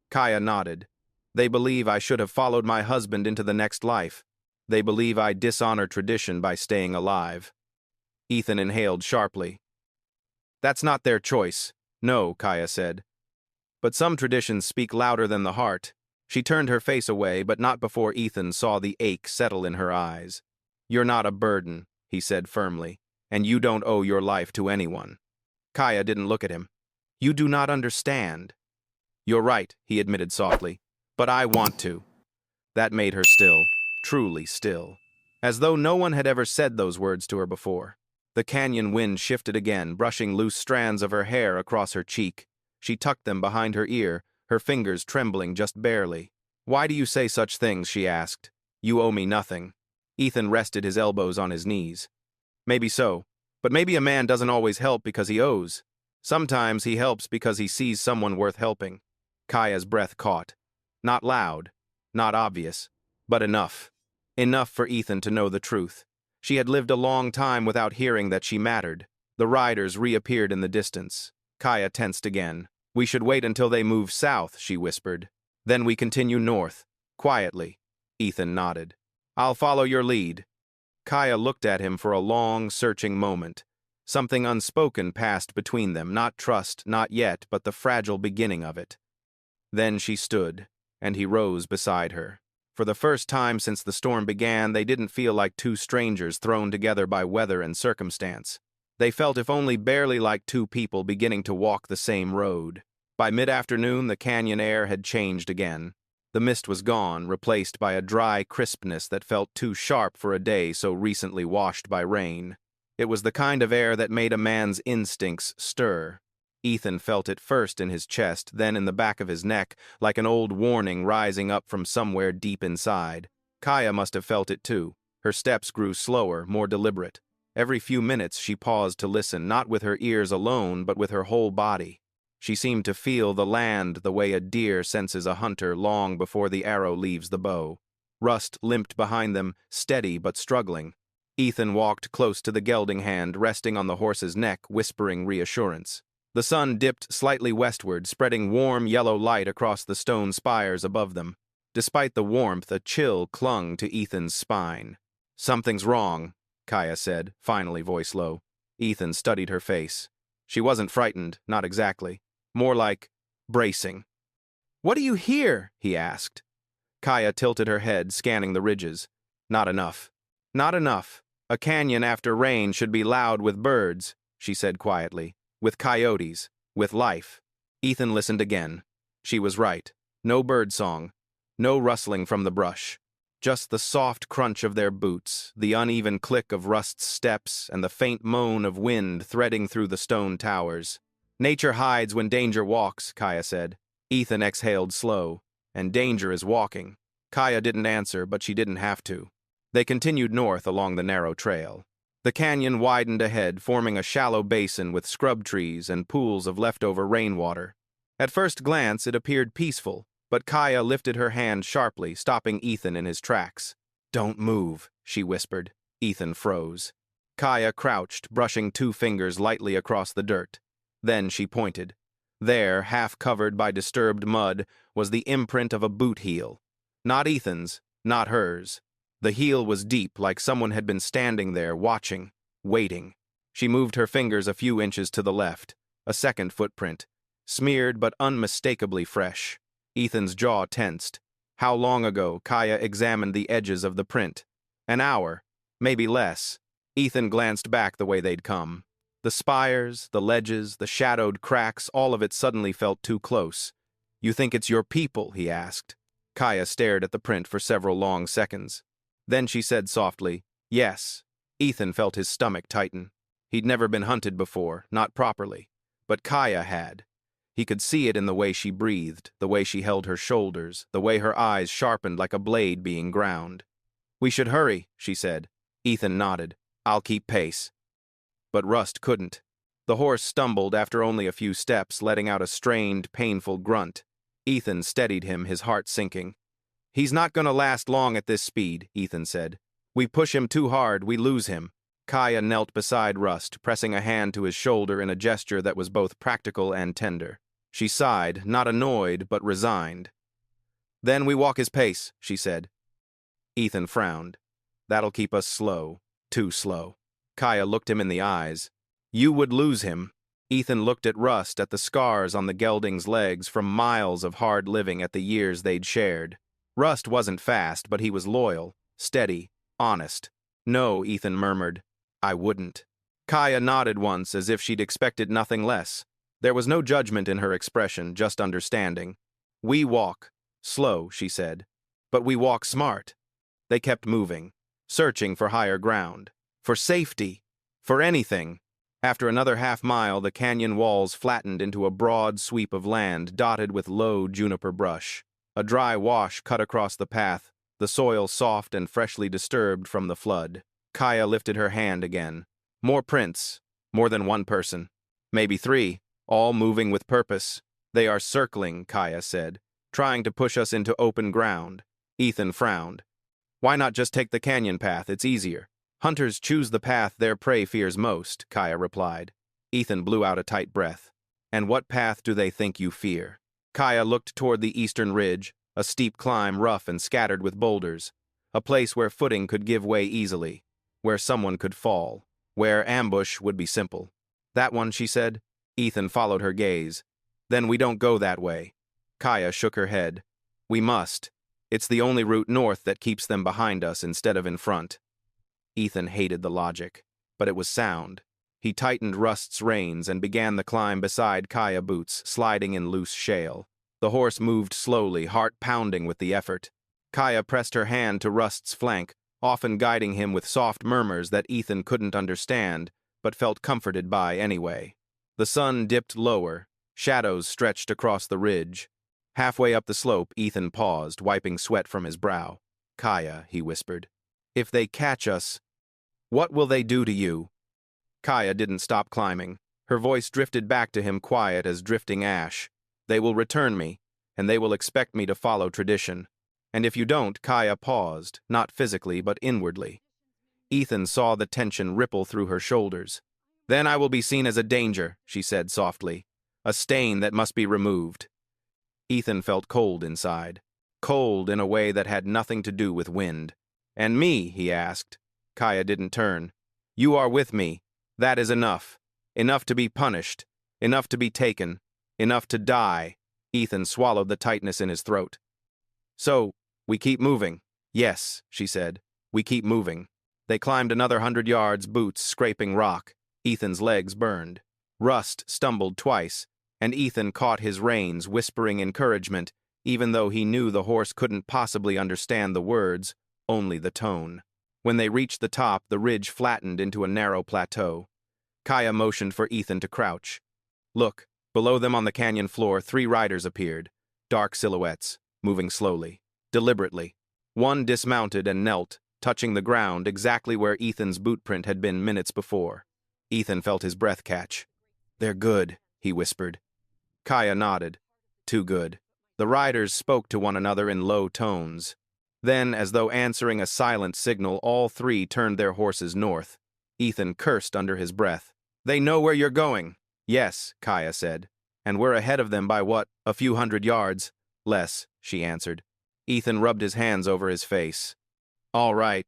Kaya nodded. "They believe I should have followed my husband into the next life. They believe I dishonor tradition by staying alive." Ethan inhaled sharply. "That's not their choice." "No," Kaya said. "But some traditions speak louder than the heart." She turned her face away, but not before Ethan saw the ache settle in her eyes. "You're not a burden," he said firmly, "and you don't owe your life to anyone." Kaya didn't look at him. "You do not understand." "You're right," he admitted softly, "but I want to." That made her still, truly still, as though no one had ever said those words to her before. The canyon wind shifted again, brushing loose strands of her hair across her cheek. She tucked them behind her ear, her fingers trembling just barely. "Why do you say such things?" she asked. "You owe me nothing." Ethan rested his elbows on his knees. "Maybe so, but maybe a man doesn't always help because he owes. Sometimes he helps because he sees someone worth helping." Kaya's breath caught. Not loud, not obvious, but enough. Enough for Ethan to know the truth. She had lived a long time without hearing that she mattered. The riders reappeared in the distance. Kaya tensed again. "We should wait until they move south," she whispered. "Then we continue north." Quietly. Ethan nodded. "I'll follow your lead." Kaya looked at him for a long, searching moment. Something unspoken passed between them, not trust, not yet, but the fragile beginning of it. Then she stood, and he rose beside her. For the first time since the storm began, they didn't feel like two strangers thrown together by weather and circumstance. They felt, if only barely, like two people beginning to walk the same road. By mid-afternoon, the canyon air had changed again. The mist was gone, replaced by a dry crispness that felt too sharp for a day so recently washed by rain. It was the kind of air that made a man's instincts stir. Ethan felt it first in his chest, then in the back of his neck, like an old warning rising up from somewhere deep inside. Kaya must have felt it too. Her steps grew slower, more deliberate. Every few minutes she paused to listen, not with her ears alone, but with her whole body. She seemed to feel the land the way a deer senses a hunter long before the arrow leaves the bow. Rust limped behind them, steady but struggling. Ethan walked close to the gelding hand, resting on the horse's neck, whispering reassurance. The sun dipped slightly westward, spreading warm yellow light across the stone spires above them. Despite the warmth, a chill clung to Ethan's spine. "Something's wrong," Kaya said, finally, voice low. Ethan studied her face. She wasn't frightened, not exactly. More like bracing. "What do you hear?" he asked. Kaya tilted her head, scanning the ridges. "Not enough." "Not enough. A canyon after rain should be loud with birds," she said quietly. "With coyotes. With life." Ethan listened again. She was right. No birdsong. No rustling from the brush. Just the soft crunch of their boots, the uneven click of Rust's steps, and the faint moan of wind threading through the stone towers. "Nature hides when danger walks," Kaya said. Ethan exhaled slow. "And danger is walking." Kaya didn't answer, but she didn't have to. They continued north along the narrow trail. The canyon widened ahead, forming a shallow basin with scrub trees and pools of leftover rainwater. At first glance, it appeared peaceful, but Kaya lifted her hand sharply, stopping Ethan in his tracks. "Don't move," she whispered. Ethan froze. Kaya crouched, brushing two fingers lightly across the dirt. Then she pointed. There, half covered by disturbed mud, was the imprint of a boot heel. Not Ethan's, not hers. The heel was deep, like someone had been standing there, watching, waiting. She moved her fingers a few inches to the left. A second footprint. Smeared but unmistakably fresh. Ethan's jaw tensed. How long ago Kaya examined the edges of the print? An hour, maybe less. Ethan glanced back the way they'd come. The spires, the ledges, the shadowed cracks, all of it suddenly felt too close. "You think it's your people?" he asked. Kaya stared at the print for several long seconds. Then she said softly, "Yes." Ethan felt his stomach tighten. He'd never been hunted before, not properly. But Kaya had. He could see it in the way she breathed, the way she held her shoulders, the way her eyes sharpened like a blade being ground. "We should hurry," she said. Ethan nodded. "I'll keep pace." But Rust couldn't. The horse stumbled after only a few steps, letting out a strained, painful grunt. Ethan steadied him, his heart sinking. "He's not gonna last long at this speed," Ethan said. "We push him too hard, we lose him." Kaya knelt beside Rust, pressing a hand to his shoulder in a gesture that was both practical and tender. She sighed, not annoyed, but resigned. "Then we walk his pace," she said. Ethan frowned. "That'll keep us slow. Too slow." Kaya looked him in the eyes. "You would lose him." Ethan looked at Rust, at the scars on the gelding's legs from miles of hard living, at the years they'd shared. Rust wasn't fast, but he was loyal, steady, honest. "No," Ethan murmured. "I wouldn't." Kaya nodded once, as if she'd expected nothing less. There was no judgment in her expression, just understanding. "We walk. Slow," she said. "But we walk smart." They kept moving, searching for higher ground. For safety. For anything. After another half-mile, the canyon walls flattened into a broad sweep of land dotted with low juniper brush. A dry wash cut across the path, the soil soft and freshly disturbed from the flood. Kaya lifted her hand again. More prints. More than one person. Maybe three, all moving with purpose. "They are circling," Kaya said, "trying to push us into open ground." Ethan frowned. "Why not just take the canyon path? It's easier." "Hunters choose the path their prey fears most," Kaya replied. Ethan blew out a tight breath. "And what path do they think you fear?" Kaya looked toward the eastern ridge, a steep climb rough and scattered with boulders. A place where footing could give way easily, where someone could fall, where ambush would be simple. "That one," she said. Ethan followed her gaze. "Then we don't go that way." Kaya shook her head. "We must. It's the only route north that keeps them behind us instead of in front." Ethan hated the logic, but it was sound. He tightened Rust's reins and began the climb beside Kaya Boots, sliding in loose shale. The horse moved slowly, heart pounding with the effort. Kaya pressed her hand to Rust's flank, often guiding him with soft murmurs that Ethan couldn't understand, but felt comforted by anyway. The sun dipped lower. Shadows stretched across the ridge. Halfway up the slope, Ethan paused, wiping sweat from his brow. "Kaya," he whispered, "if they catch us, what will they do to you?" Kaya didn't stop climbing. Her voice drifted back to him, quiet as drifting ash. "They will return me, and they will expect me to follow tradition. And if you don't," Kaya paused, not physically but inwardly. Ethan saw the tension ripple through her shoulders. "Then I will be seen as a danger," she said softly. "A stain that must be removed." Ethan felt cold inside. Cold in a way that had nothing to do with wind. "And me?" he asked. Kaya didn't turn. "You are with me. That is enough. Enough to be punished. Enough to be taken. Enough to die." Ethan swallowed the tightness in his throat. "So, we keep moving." "Yes," she said. "We keep moving." They climbed another 100 yards, boots scraping rock. Ethan's legs burned. Rust stumbled twice, and Ethan caught his reins, whispering encouragement, even though he knew the horse couldn't possibly understand the words, only the tone. When they reached the top, the ridge flattened into a narrow plateau. Kaya motioned for Ethan to crouch. "Look." Below them on the canyon floor, 3 riders appeared, dark silhouettes, moving slowly, deliberately. One dismounted and knelt, touching the ground exactly where Ethan's bootprint had been minutes before. Ethan felt his breath catch. "They're good," he whispered. Kaya nodded. "Too good." The riders spoke to one another in low tones. Then, as though answering a silent signal, all 3 turned their horses north. Ethan cursed under his breath. "They know where you're going." "Yes," Kaya said. And we're ahead of them by what, a few hundred yards? Less, she answered. Ethan rubbed his hands over his face. All right.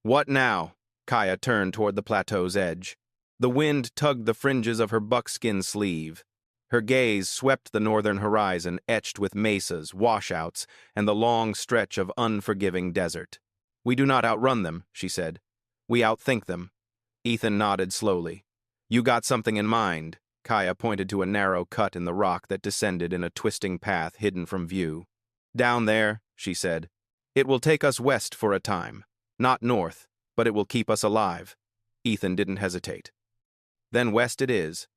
What now? Kaya turned toward the plateau's edge. The wind tugged the fringes of her buckskin sleeve. Her gaze swept the northern horizon, etched with mesas, washouts, and the long stretch of unforgiving desert. We do not outrun them, she said. We outthink them. Ethan nodded slowly. You got something in mind. Kaya pointed to a narrow cut in the rock that descended in a twisting path hidden from view. Down there, she said. It will take us west for a time. Not north, but it will keep us alive. Ethan didn't hesitate. Then west it is.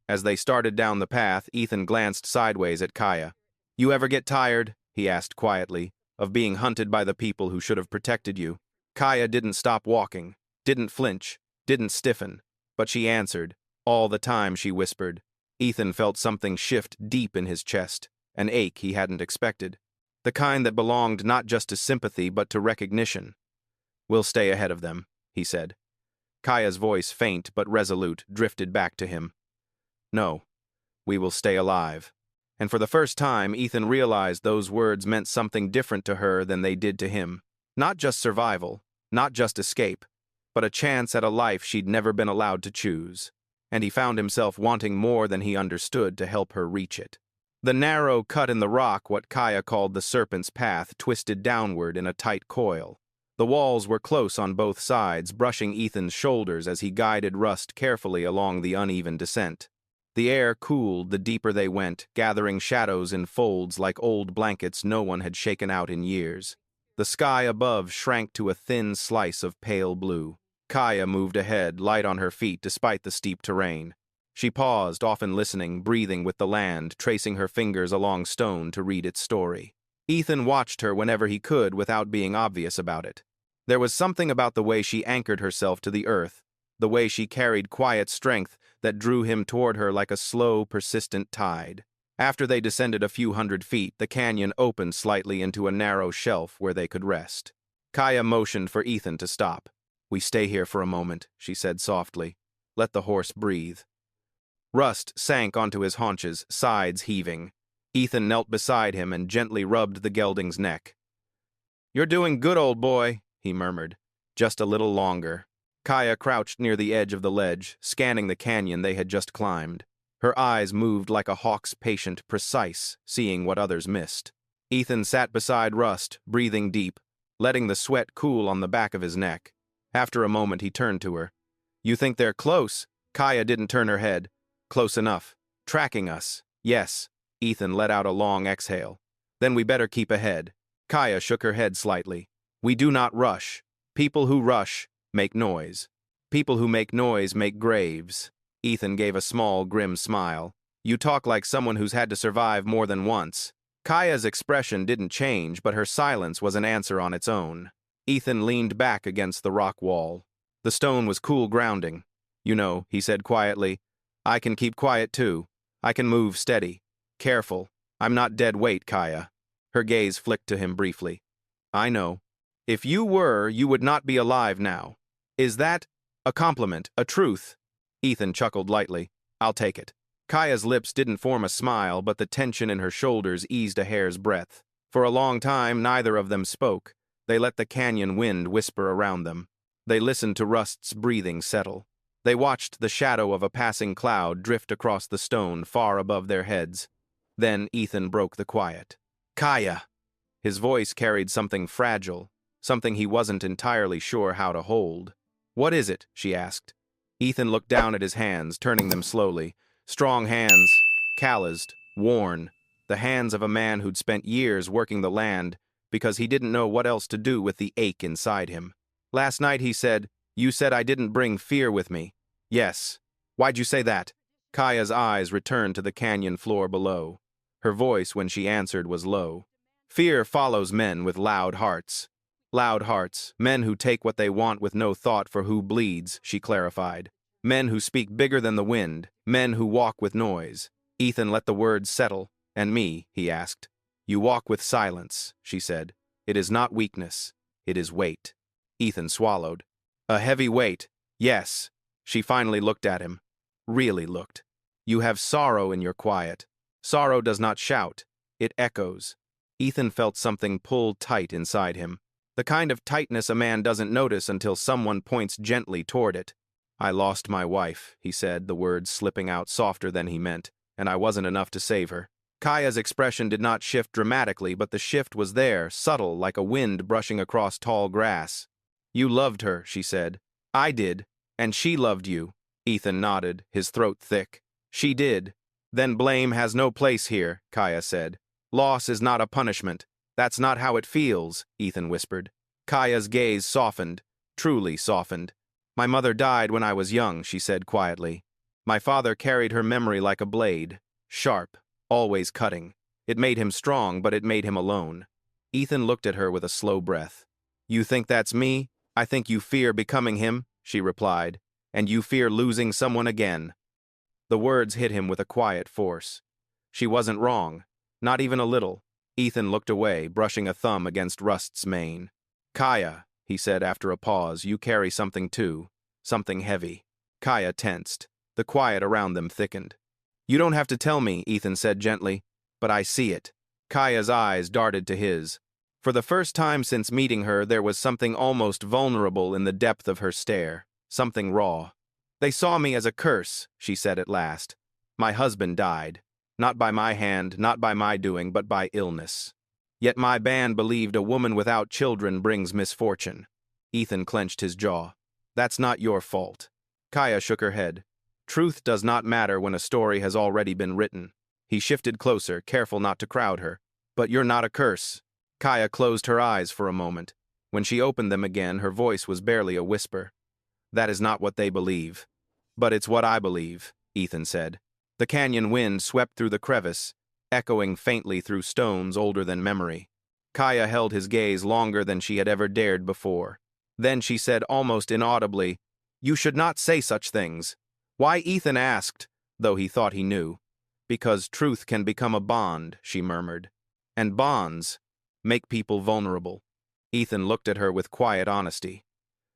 As they started down the path, Ethan glanced sideways at Kaya. You ever get tired, he asked quietly, of being hunted by the people who should have protected you? Kaya didn't stop walking, didn't flinch, didn't stiffen, but she answered. All the time, she whispered. Ethan felt something shift deep in his chest, an ache he hadn't expected. The kind that belonged not just to sympathy but to recognition. We'll stay ahead of them, he said. Kaya's voice, faint but resolute, drifted back to him. No, we will stay alive. And for the first time, Ethan realized those words meant something different to her than they did to him. Not just survival, not just escape, but a chance at a life she'd never been allowed to choose. And he found himself wanting more than he understood to help her reach it. The narrow cut in the rock, what Kaya called the serpent's path, twisted downward in a tight coil. The walls were close on both sides, brushing Ethan's shoulders as he guided Rust carefully along the uneven descent. The air cooled the deeper they went, gathering shadows in folds like old blankets no one had shaken out in years. The sky above shrank to a thin slice of pale blue. Kaya moved ahead, light on her feet despite the steep terrain. She paused, often listening, breathing with the land, tracing her fingers along stone to read its story. Ethan watched her whenever he could without being obvious about it. There was something about the way she anchored herself to the earth, the way she carried quiet strength that drew him toward her like a slow, persistent tide. After they descended a few hundred feet, the canyon opened slightly into a narrow shelf where they could rest. Kaya motioned for Ethan to stop. We stay here for a moment, she said softly. Let the horse breathe. Rust sank onto his haunches, sides heaving. Ethan knelt beside him and gently rubbed the gelding's neck. You're doing good, old boy, he murmured. Just a little longer. Kaya crouched near the edge of the ledge, scanning the canyon they had just climbed. Her eyes moved like a hawk's, patient, precise, seeing what others missed. Ethan sat beside Rust, breathing deep, letting the sweat cool on the back of his neck. After a moment, he turned to her. You think they're close? Kaya didn't turn her head. Close enough. Tracking us. Yes. Ethan let out a long exhale. Then we better keep ahead. Kaya shook her head slightly. We do not rush. People who rush make noise. People who make noise make graves. Ethan gave a small, grim smile. You talk like someone who's had to survive more than once. Kaya's expression didn't change, but her silence was an answer on its own. Ethan leaned back against the rock wall. The stone was cool grounding. You know, he said quietly, I can keep quiet too. I can move steady. Careful. I'm not dead weight, Kaya. Her gaze flicked to him briefly. I know. If you were, you would not be alive now. Is that a compliment, a truth? Ethan chuckled lightly. I'll take it. Kaya's lips didn't form a smile, but the tension in her shoulders eased a hair's breadth. For a long time, neither of them spoke. They let the canyon wind whisper around them. They listened to Rust's breathing settle. They watched the shadow of a passing cloud drift across the stone far above their heads. Then Ethan broke the quiet. Kaya! His voice carried something fragile, something he wasn't entirely sure how to hold. What is it? She asked. Ethan looked down at his hands, turning them slowly. Strong hands, calloused, worn. The hands of a man who'd spent years working the land because he didn't know what else to do with the ache inside him. Last night he said, You said I didn't bring fear with me. Yes. Why'd you say that? Kaya's eyes returned to the canyon floor below. Her voice, when she answered, was low. Fear follows men with loud hearts. Loud hearts, men who take what they want with no thought for who bleeds, she clarified. Men who speak bigger than the wind, men who walk with noise. Ethan let the words settle. And me, he asked. You walk with silence, she said. It is not weakness. It is weight. Ethan swallowed. A heavy weight. Yes. She finally looked at him. Really looked. You have sorrow in your quiet. Sorrow does not shout. It echoes. Ethan felt something pull tight inside him. The kind of tightness a man doesn't notice until someone points gently toward it. I lost my wife, he said, the words slipping out softer than he meant, and I wasn't enough to save her. Kaya's expression did not shift dramatically, but the shift was there, subtle, like a wind brushing across tall grass. You loved her, she said. I did, and she loved you. Ethan nodded, his throat thick. She did. Then blame has no place here, Kaya said. Loss is not a punishment. That's not how it feels, Ethan whispered. Kaya's gaze softened, truly softened. My mother died when I was young, she said quietly. My father carried her memory like a blade, sharp, always cutting. It made him strong, but it made him alone. Ethan looked at her with a slow breath. You think that's me? I think you fear becoming him, she replied, and you fear losing someone again. The words hit him with a quiet force. She wasn't wrong, not even a little. Ethan looked away, brushing a thumb against Rust's mane. Kaya, he said after a pause, you carry something too, something heavy. Kaya tensed. The quiet around them thickened. You don't have to tell me, Ethan said gently, but I see it. Kaya's eyes darted to his. For the first time since meeting her, there was something almost vulnerable in the depth of her stare, something raw. They saw me as a curse, she said at last. My husband died. Not by my hand, not by my doing, but by illness. Yet my band believed a woman without children brings misfortune. Ethan clenched his jaw. That's not your fault. Kaya shook her head. Truth does not matter when a story has already been written. He shifted closer, careful not to crowd her. But you're not a curse. Kaya closed her eyes for a moment. When she opened them again, her voice was barely a whisper. That is not what they believe. But it's what I believe, Ethan said. The canyon wind swept through the crevice, echoing faintly through stones older than memory. Kaya held his gaze longer than she had ever dared before. Then she said almost inaudibly, You should not say such things. Why? Ethan asked, though he thought he knew. Because truth can become a bond, she murmured. And bonds make people vulnerable. Ethan looked at her with quiet honesty.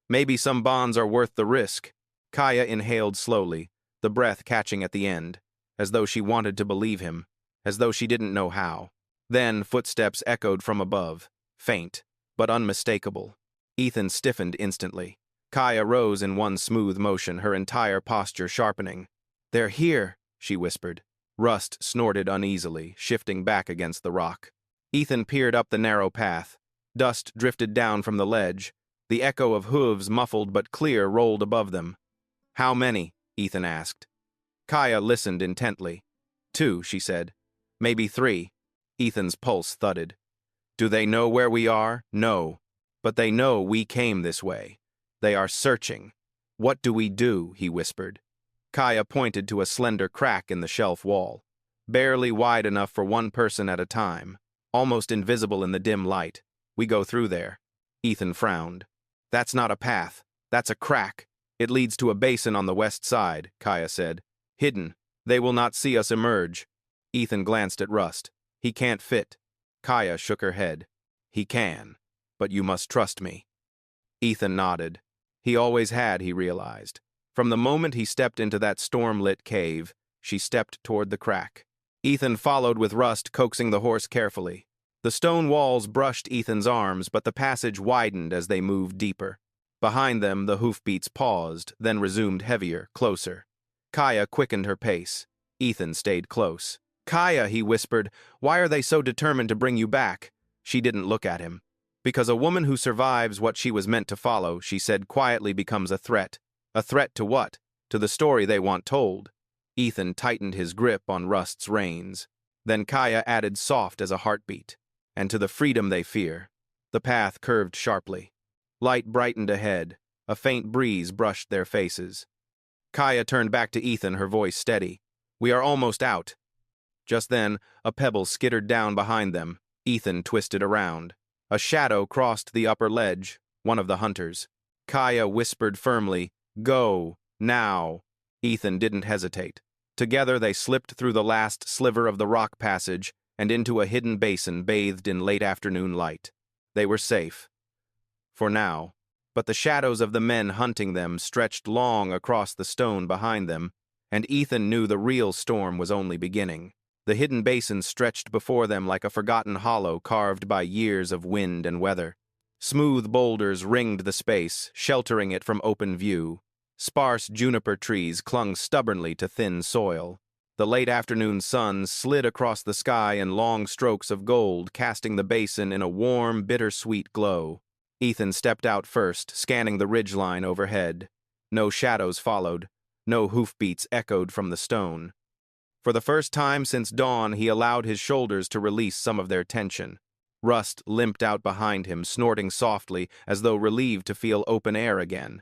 Maybe some bonds are worth the risk. Kaya inhaled slowly, the breath catching at the end, as though she wanted to believe him, as though she didn't know how. Then footsteps echoed from above, faint, but unmistakable. Ethan stiffened instantly. Kaya rose in one smooth motion, her entire posture sharpening. They're here, she whispered. Rust snorted uneasily, shifting back against the rock. Ethan peered up the narrow path. Dust drifted down from the ledge. The echo of hooves, muffled but clear, rolled above them. How many? Ethan asked. Kaya listened intently. 2, she said. Maybe 3. Ethan's pulse thudded. Do they know where we are? No. But they know we came this way. They are searching. What do we do? He whispered. Kaya pointed to a slender crack in the shelf wall, barely wide enough for one person at a time, almost invisible in the dim light. We go through there. Ethan frowned. That's not a path. That's a crack. It leads to a basin on the west side, Kaya said. Hidden. They will not see us emerge. Ethan glanced at Rust. He can't fit. Kaya shook her head. He can. But you must trust me. Ethan nodded. He always had, he realized. From the moment he stepped into that storm-lit cave, she stepped toward the crack. Ethan followed with Rust coaxing the horse carefully. The stone walls brushed Ethan's arms, but the passage widened as they moved deeper. Behind them, the hoofbeats paused, then resumed heavier, closer. Kaya quickened her pace. Ethan stayed close. Kaya, he whispered, why are they so determined to bring you back? She didn't look at him. Because a woman who survives what she was meant to follow, she said quietly, becomes a threat. A threat to what? To the story they want told. Ethan tightened his grip on Rust's reins. Then Kaya added, soft as a heartbeat. And to the freedom they fear. The path curved sharply. Light brightened ahead. A faint breeze brushed their faces. Kaya turned back to Ethan, her voice steady. We are almost out. Just then, a pebble skittered down behind them. Ethan twisted around. A shadow crossed the upper ledge, one of the hunters. Kaya whispered firmly, Go, now. Ethan didn't hesitate. Together they slipped through the last sliver of the rock passage and into a hidden basin bathed in late afternoon light. They were safe. For now. But the shadows of the men hunting them stretched long across the stone behind them, and Ethan knew the real storm was only beginning. The hidden basin stretched before them like a forgotten hollow carved by years of wind and weather. Smooth boulders ringed the space, sheltering it from open view. Sparse juniper trees clung stubbornly to thin soil. The late afternoon sun slid across the sky in long strokes of gold, casting the basin in a warm, bittersweet glow. Ethan stepped out first, scanning the ridgeline overhead. No shadows followed. No hoofbeats echoed from the stone. For the first time since dawn, he allowed his shoulders to release some of their tension. Rust limped out behind him, snorting softly, as though relieved to feel open air again.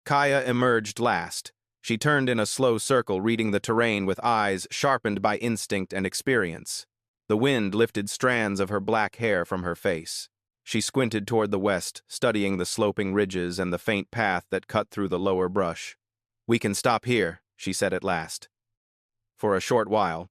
Kaya emerged last. She turned in a slow circle, reading the terrain with eyes sharpened by instinct and experience. The wind lifted strands of her black hair from her face. She squinted toward the west, studying the sloping ridges and the faint path that cut through the lower brush. "We can stop here," she said at last. For a short while.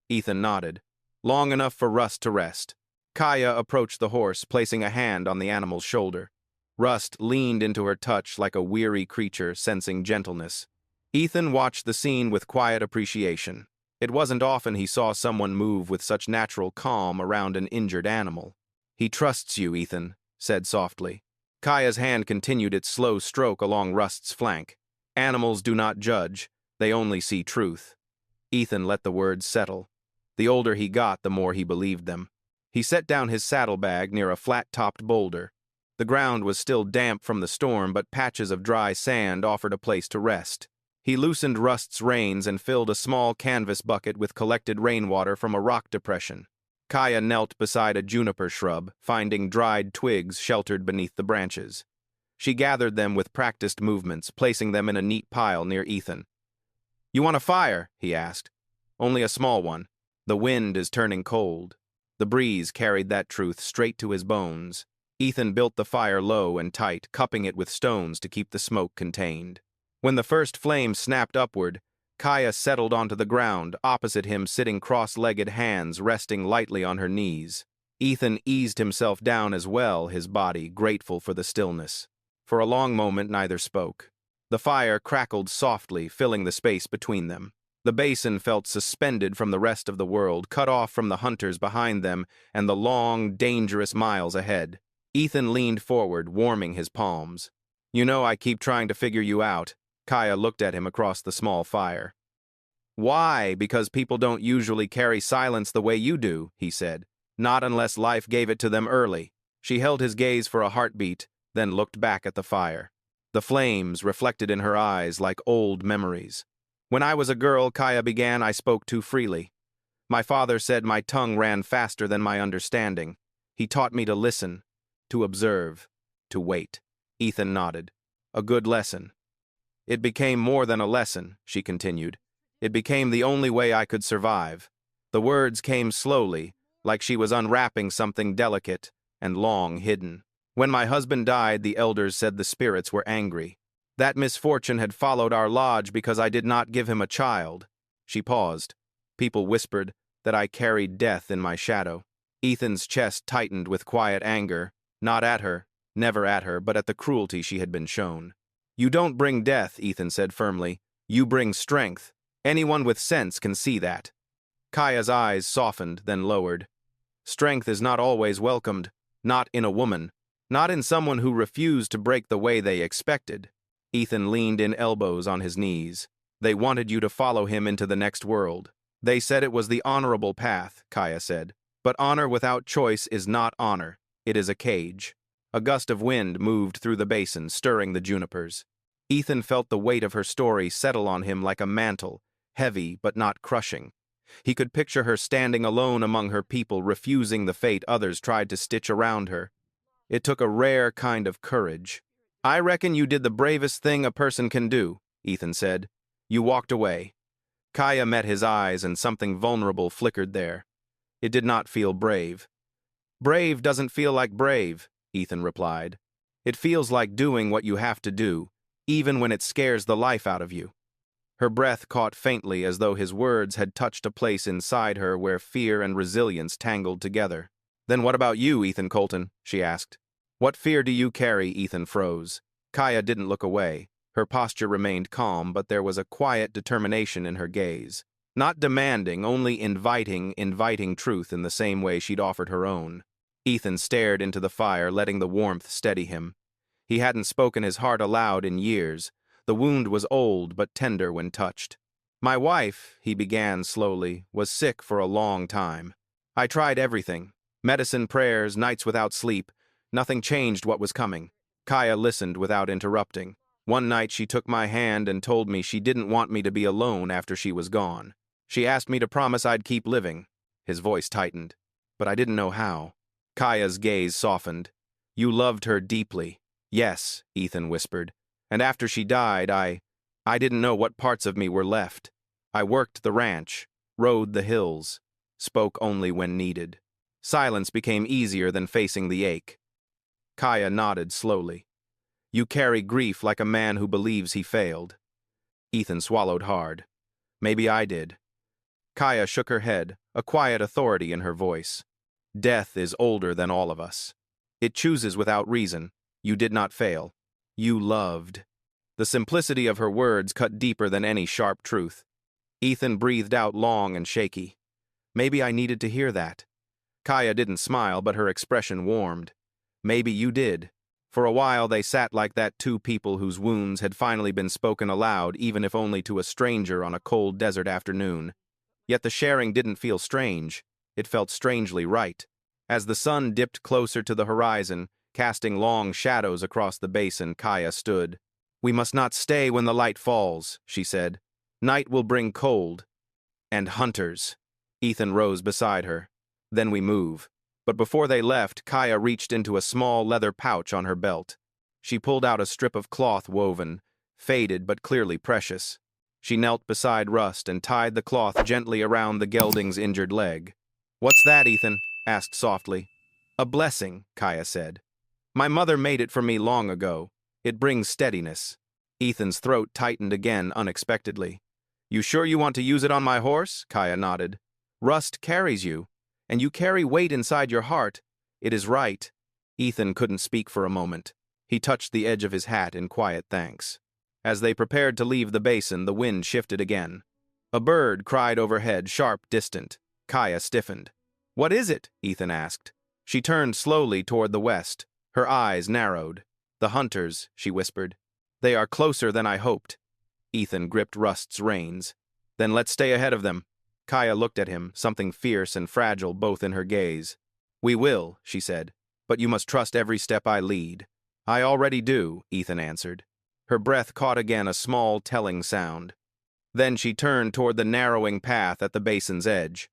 Ethan nodded. Long enough for Rust to rest. Kaya approached the horse, placing a hand on the animal's shoulder. Rust leaned into her touch like a weary creature sensing gentleness. Ethan watched the scene with quiet appreciation. It wasn't often he saw someone move with such natural calm around an injured animal. "He trusts you, Ethan," said softly. Kaya's hand continued its slow stroke along Rust's flank. Animals do not judge, they only see truth. Ethan let the words settle. The older he got, the more he believed them. He set down his saddlebag near a flat-topped boulder. The ground was still damp from the storm, but patches of dry sand offered a place to rest. He loosened Rust's reins and filled a small canvas bucket with collected rainwater from a rock depression. Kaya knelt beside a juniper shrub, finding dried twigs sheltered beneath the branches. She gathered them with practiced movements, placing them in a neat pile near Ethan. "You want a fire?" he asked. "Only a small one. The wind is turning cold." The breeze carried that truth straight to his bones. Ethan built the fire low and tight, cupping it with stones to keep the smoke contained. When the first flame snapped upward, Kaya settled onto the ground, opposite him, sitting cross-legged, hands resting lightly on her knees. Ethan eased himself down as well, his body grateful for the stillness. For a long moment, neither spoke. The fire crackled softly, filling the space between them. The basin felt suspended from the rest of the world, cut off from the hunters behind them and the long, dangerous miles ahead. Ethan leaned forward, warming his palms. "You know, I keep trying to figure you out." Kaya looked at him across the small fire. "Why? Because people don't usually carry silence the way you do," he said. "Not unless life gave it to them early." She held his gaze for a heartbeat, then looked back at the fire. The flames reflected in her eyes like old memories. "When I was a girl," Kaya began, "I spoke too freely. My father said my tongue ran faster than my understanding. He taught me to listen, to observe, to wait." Ethan nodded. "A good lesson." "It became more than a lesson," she continued. "It became the only way I could survive." The words came slowly, like she was unwrapping something delicate and long hidden. "When my husband died, the elders said the spirits were angry. That misfortune had followed our lodge because I did not give him a child." She paused. "People whispered that I carried death in my shadow." Ethan's chest tightened with quiet anger, not at her, never at her, but at the cruelty she had been shown. "You don't bring death," Ethan said firmly. "You bring strength. Anyone with sense can see that." Kaya's eyes softened, then lowered. "Strength is not always welcomed, not in a woman. Not in someone who refused to break the way they expected." Ethan leaned in, elbows on his knees. "They wanted you to follow him into the next world. They said it was the honorable path," Kaya said. "But honor without choice is not honor. It is a cage." A gust of wind moved through the basin, stirring the junipers. Ethan felt the weight of her story settle on him like a mantle, heavy but not crushing. He could picture her standing alone among her people, refusing the fate others tried to stitch around her. It took a rare kind of courage. "I reckon you did the bravest thing a person can do," Ethan said. "You walked away." Kaya met his eyes, and something vulnerable flickered there. It did not feel brave. "Brave doesn't feel like brave," Ethan replied. "It feels like doing what you have to do, even when it scares the life out of you." Her breath caught faintly, as though his words had touched a place inside her where fear and resilience tangled together. "Then what about you, Ethan Colton?" she asked. "What fear do you carry?" Ethan froze. Kaya didn't look away. Her posture remained calm, but there was a quiet determination in her gaze. Not demanding, only inviting truth in the same way she'd offered her own. Ethan stared into the fire, letting the warmth steady him. He hadn't spoken his heart aloud in years. The wound was old but tender when touched. My wife, he began slowly, was sick for a long time. I tried everything. Medicine, prayers, nights without sleep. Nothing changed what was coming. Kaya listened without interrupting. One night she took my hand and told me she didn't want me to be alone after she was gone. She asked me to promise I'd keep living. His voice tightened. But I didn't know how. Kaya's gaze softened. You loved her deeply. Yes, Ethan whispered. And after she died, I didn't know what parts of me were left. I worked the ranch, rode the hills, spoke only when needed. Silence became easier than facing the ache. Kaya nodded slowly. You carry grief like a man who believes he failed. Ethan swallowed hard. Maybe I did. Kaya shook her head, a quiet authority in her voice. Death is older than all of us. It chooses without reason. You did not fail. You loved. The simplicity of her words cut deeper than any sharp truth. Ethan breathed out long and shaky. Maybe I needed to hear that. Kaya didn't smile, but her expression warmed. Maybe you did. For a while they sat like that, two people whose wounds had finally been spoken aloud, even if only to a stranger on a cold desert afternoon. Yet the sharing didn't feel strange. It felt strangely right. As the sun dipped closer to the horizon, casting long shadows across the basin, Kaya stood. We must not stay when the light falls, she said. Night will bring cold. And hunters. Ethan rose beside her. Then we move. But before they left, Kaya reached into a small leather pouch on her belt. She pulled out a strip of cloth woven, faded but clearly precious. She knelt beside Rust and tied the cloth gently around the gelding's injured leg. What's that, Ethan? Asked softly. A blessing, Kaya said. My mother made it for me long ago. It brings steadiness. Ethan's throat tightened again unexpectedly. You sure you want to use it on my horse? Kaya nodded. Rust carries you. And you carry weight inside your heart. It is right. Ethan couldn't speak for a moment. He touched the edge of his hat in quiet thanks. As they prepared to leave the basin, the wind shifted again. A bird cried overhead, sharp, distant. Kaya stiffened. What is it? Ethan asked. She turned slowly toward the west. Her eyes narrowed. The hunters, she whispered. They are closer than I hoped. Ethan gripped Rust's reins. Then let's stay ahead of them. Kaya looked at him, something fierce and fragile both in her gaze. We will, she said, but you must trust every step I lead. I already do, Ethan answered. Her breath caught again a small, telling sound. Then she turned toward the narrowing path at the basin's edge.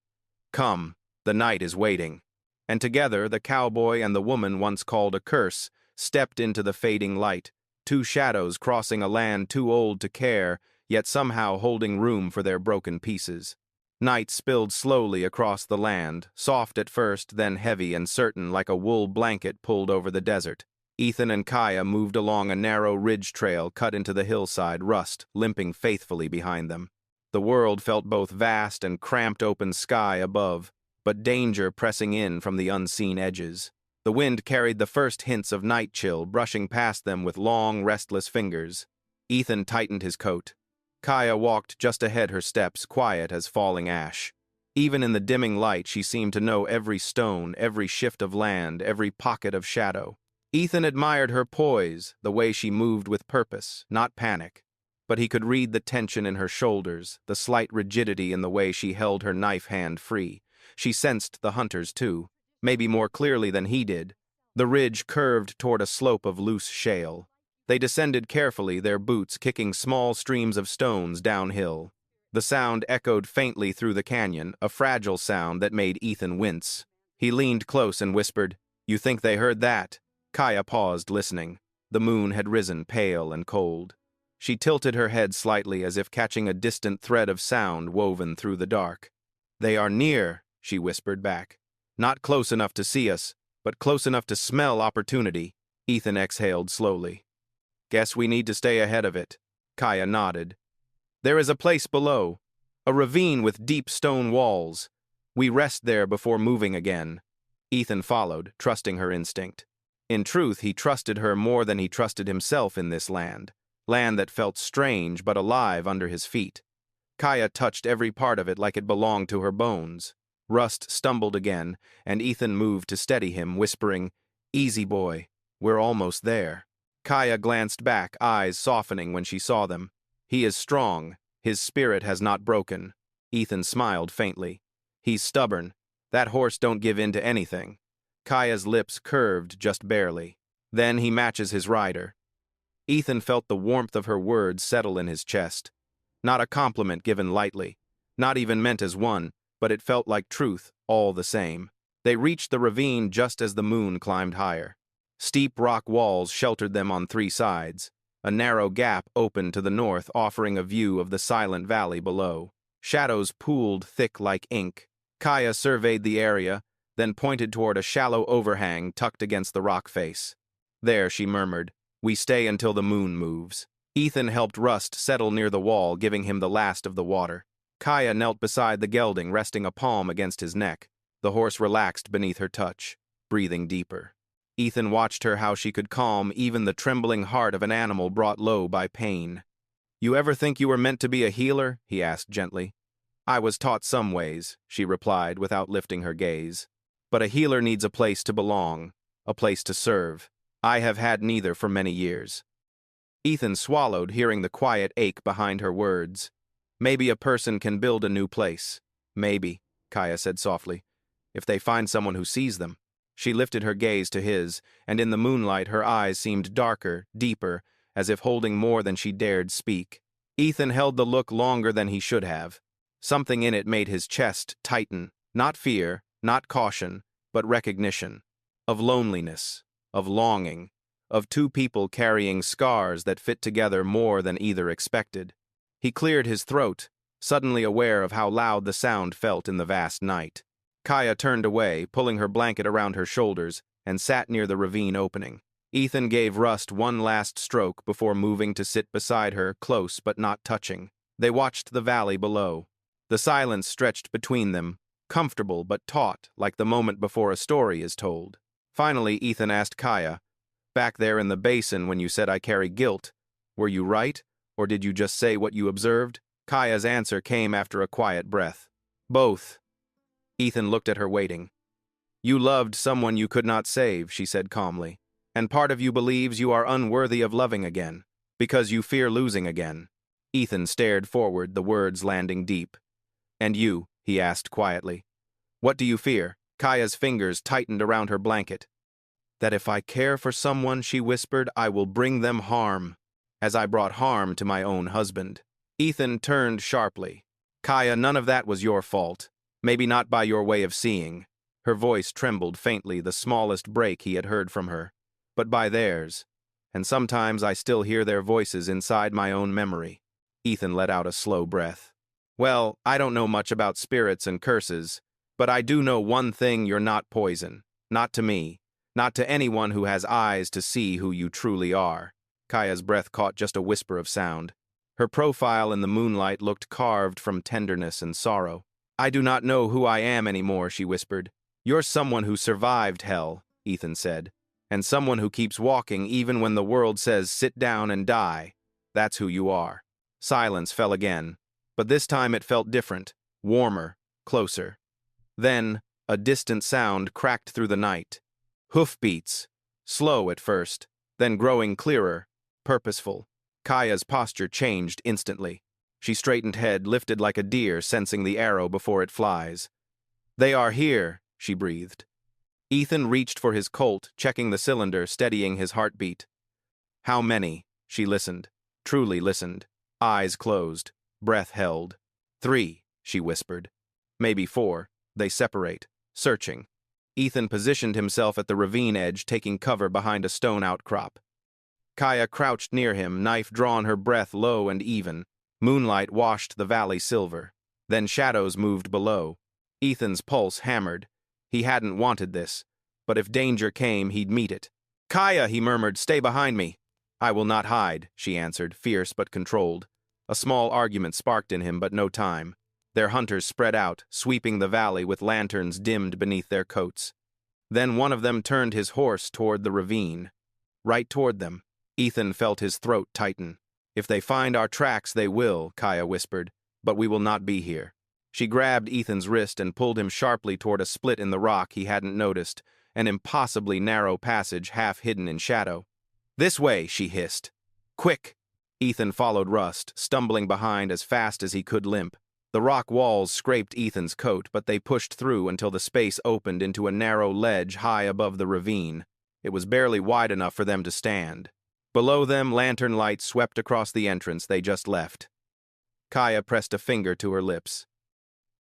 Come, the night is waiting. And together, the cowboy and the woman once called a curse stepped into the fading light, two shadows crossing a land too old to care, yet somehow holding room for their broken pieces. Night spilled slowly across the land, soft at first, then heavy and certain like a wool blanket pulled over the desert. Ethan and Kaya moved along a narrow ridge trail cut into the hillside, Rust limping faithfully behind them. The world felt both vast and cramped open sky above, but danger pressing in from the unseen edges. The wind carried the first hints of night chill, brushing past them with long, restless fingers. Ethan tightened his coat. Kaya walked just ahead her steps, quiet as falling ash. Even in the dimming light, she seemed to know every stone, every shift of land, every pocket of shadow. Ethan admired her poise, the way she moved with purpose, not panic. But he could read the tension in her shoulders, the slight rigidity in the way she held her knife hand free. She sensed the hunters, too, maybe more clearly than he did. The ridge curved toward a slope of loose shale. They descended carefully, their boots kicking small streams of stones downhill. The sound echoed faintly through the canyon, a fragile sound that made Ethan wince. He leaned close and whispered, You think they heard that? Kaya paused, listening. The moon had risen, pale and cold. She tilted her head slightly as if catching a distant thread of sound woven through the dark. They are near, she whispered back. Not close enough to see us, but close enough to smell opportunity. Ethan exhaled slowly. Guess we need to stay ahead of it. Kaya nodded. There is a place below, a ravine with deep stone walls. We rest there before moving again. Ethan followed, trusting her instinct. In truth, he trusted her more than he trusted himself in this land. land that felt strange but alive under his feet. Kaya touched every part of it like it belonged to her bones. Rust stumbled again, and Ethan moved to steady him, whispering, "Easy, boy. We're almost there." Kaya glanced back, eyes softening when she saw them. He is strong. His spirit has not broken. Ethan smiled faintly. He's stubborn. That horse don't give in to anything. Kaya's lips curved just barely. Then he matches his rider. Ethan felt the warmth of her words settle in his chest. Not a compliment given lightly, not even meant as one, but it felt like truth, all the same. They reached the ravine just as the moon climbed higher. Steep rock walls sheltered them on three sides. A narrow gap opened to the north, offering a view of the silent valley below. Shadows pooled thick like ink. Kaya surveyed the area, then pointed toward a shallow overhang tucked against the rock face. "There," she murmured. "We stay until the moon moves." Ethan helped Rust settle near the wall, giving him the last of the water. Kaya knelt beside the gelding, resting a palm against his neck. The horse relaxed beneath her touch, breathing deeper. Ethan watched her, how she could calm even the trembling heart of an animal brought low by pain. "You ever think you were meant to be a healer?" he asked gently. "I was taught some ways," she replied without lifting her gaze. "But a healer needs a place to belong, a place to serve. I have had neither for many years." Ethan swallowed, hearing the quiet ache behind her words. "Maybe a person can build a new place. Maybe," Kaya said softly, "if they find someone who sees them." She lifted her gaze to his, and in the moonlight her eyes seemed darker, deeper, as if holding more than she dared speak. Ethan held the look longer than he should have. Something in it made his chest tighten, not fear, not caution, but recognition. Of loneliness, of longing, of two people carrying scars that fit together more than either expected. He cleared his throat, suddenly aware of how loud the sound felt in the vast night. Kaya turned away, pulling her blanket around her shoulders, and sat near the ravine opening. Ethan gave Rust one last stroke before moving to sit beside her, close but not touching. They watched the valley below. The silence stretched between them, comfortable but taut, like the moment before a story is told. Finally, Ethan asked Kaya, "Back there in the basin when you said I carry guilt, were you right, or did you just say what you observed?" Kaya's answer came after a quiet breath. "Both." Ethan looked at her, waiting. "You loved someone you could not save," she said calmly, "and part of you believes you are unworthy of loving again, because you fear losing again." Ethan stared forward, the words landing deep. "And you?" he asked quietly. "What do you fear?" Kaya's fingers tightened around her blanket. "That if I care for someone," she whispered, "I will bring them harm, as I brought harm to my own husband." Ethan turned sharply. "Kaya, none of that was your fault. Maybe not by your way of seeing." Her voice trembled faintly, the smallest break he had heard from her. "But by theirs. And sometimes I still hear their voices inside my own memory." Ethan let out a slow breath. "Well, I don't know much about spirits and curses, but I do know one thing: you're not poison. Not to me. Not to anyone who has eyes to see who you truly are." Kaya's breath caught just a whisper of sound. Her profile in the moonlight looked carved from tenderness and sorrow. "I do not know who I am anymore," she whispered. "You're someone who survived hell," Ethan said, "and someone who keeps walking even when the world says sit down and die. That's who you are." Silence fell again, but this time it felt different, warmer, closer. Then, a distant sound cracked through the night. Hoofbeats, slow at first, then growing clearer, purposeful. Kaya's posture changed instantly. She straightened head, lifted like a deer sensing the arrow before it flies. "They are here," she breathed. Ethan reached for his Colt, checking the cylinder, steadying his heartbeat. "How many?" She listened, truly listened. Eyes closed, breath held. "3," she whispered. "Maybe 4. They separate, searching." Ethan positioned himself at the ravine edge, taking cover behind a stone outcrop. Kaya crouched near him, knife drawn, her breath low and even. Moonlight washed the valley silver. Then shadows moved below. Ethan's pulse hammered. He hadn't wanted this, but if danger came, he'd meet it. "Kaya," he murmured, "stay behind me." "I will not hide," she answered, fierce but controlled. A small argument sparked in him, but no time. Their hunters spread out, sweeping the valley with lanterns dimmed beneath their coats. Then one of them turned his horse toward the ravine. Right toward them. Ethan felt his throat tighten. If they find our tracks, they will, Kaya whispered, but we will not be here. She grabbed Ethan's wrist and pulled him sharply toward a split in the rock he hadn't noticed, an impossibly narrow passage half hidden in shadow. This way, she hissed. Quick! Ethan followed Rust, stumbling behind as fast as he could limp. The rock walls scraped Ethan's coat, but they pushed through until the space opened into a narrow ledge high above the ravine. It was barely wide enough for them to stand. Below them, lantern light swept across the entrance they just left. Kaya pressed a finger to her lips.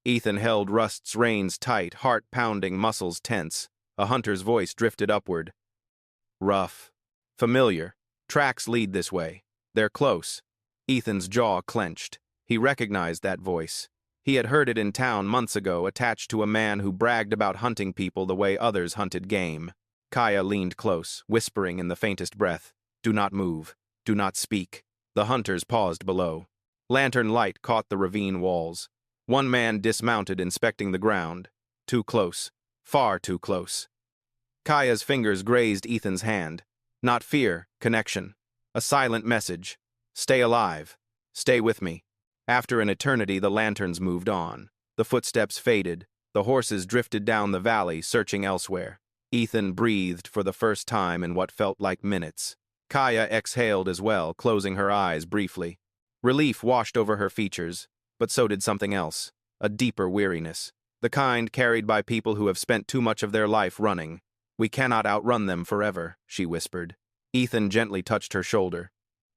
Ethan held Rust's reins tight, heart pounding, muscles tense. A hunter's voice drifted upward. Rough. Familiar. Tracks lead this way. They're close. Ethan's jaw clenched. He recognized that voice. He had heard it in town months ago, attached to a man who bragged about hunting people the way others hunted game. Kaya leaned close, whispering in the faintest breath, "Do not move. Do not speak." The hunters paused below. Lantern light caught the ravine walls. One man dismounted, inspecting the ground. Too close. Far too close. Kaya's fingers grazed Ethan's hand. Not fear, connection. A silent message. Stay alive. Stay with me. After an eternity, the lanterns moved on. The footsteps faded. The horses drifted down the valley, searching elsewhere. Ethan breathed for the first time in what felt like minutes. Kaya exhaled as well, closing her eyes briefly. Relief washed over her features, but so did something else. A deeper weariness. The kind carried by people who have spent too much of their life running. We cannot outrun them forever, she whispered. Ethan gently touched her shoulder.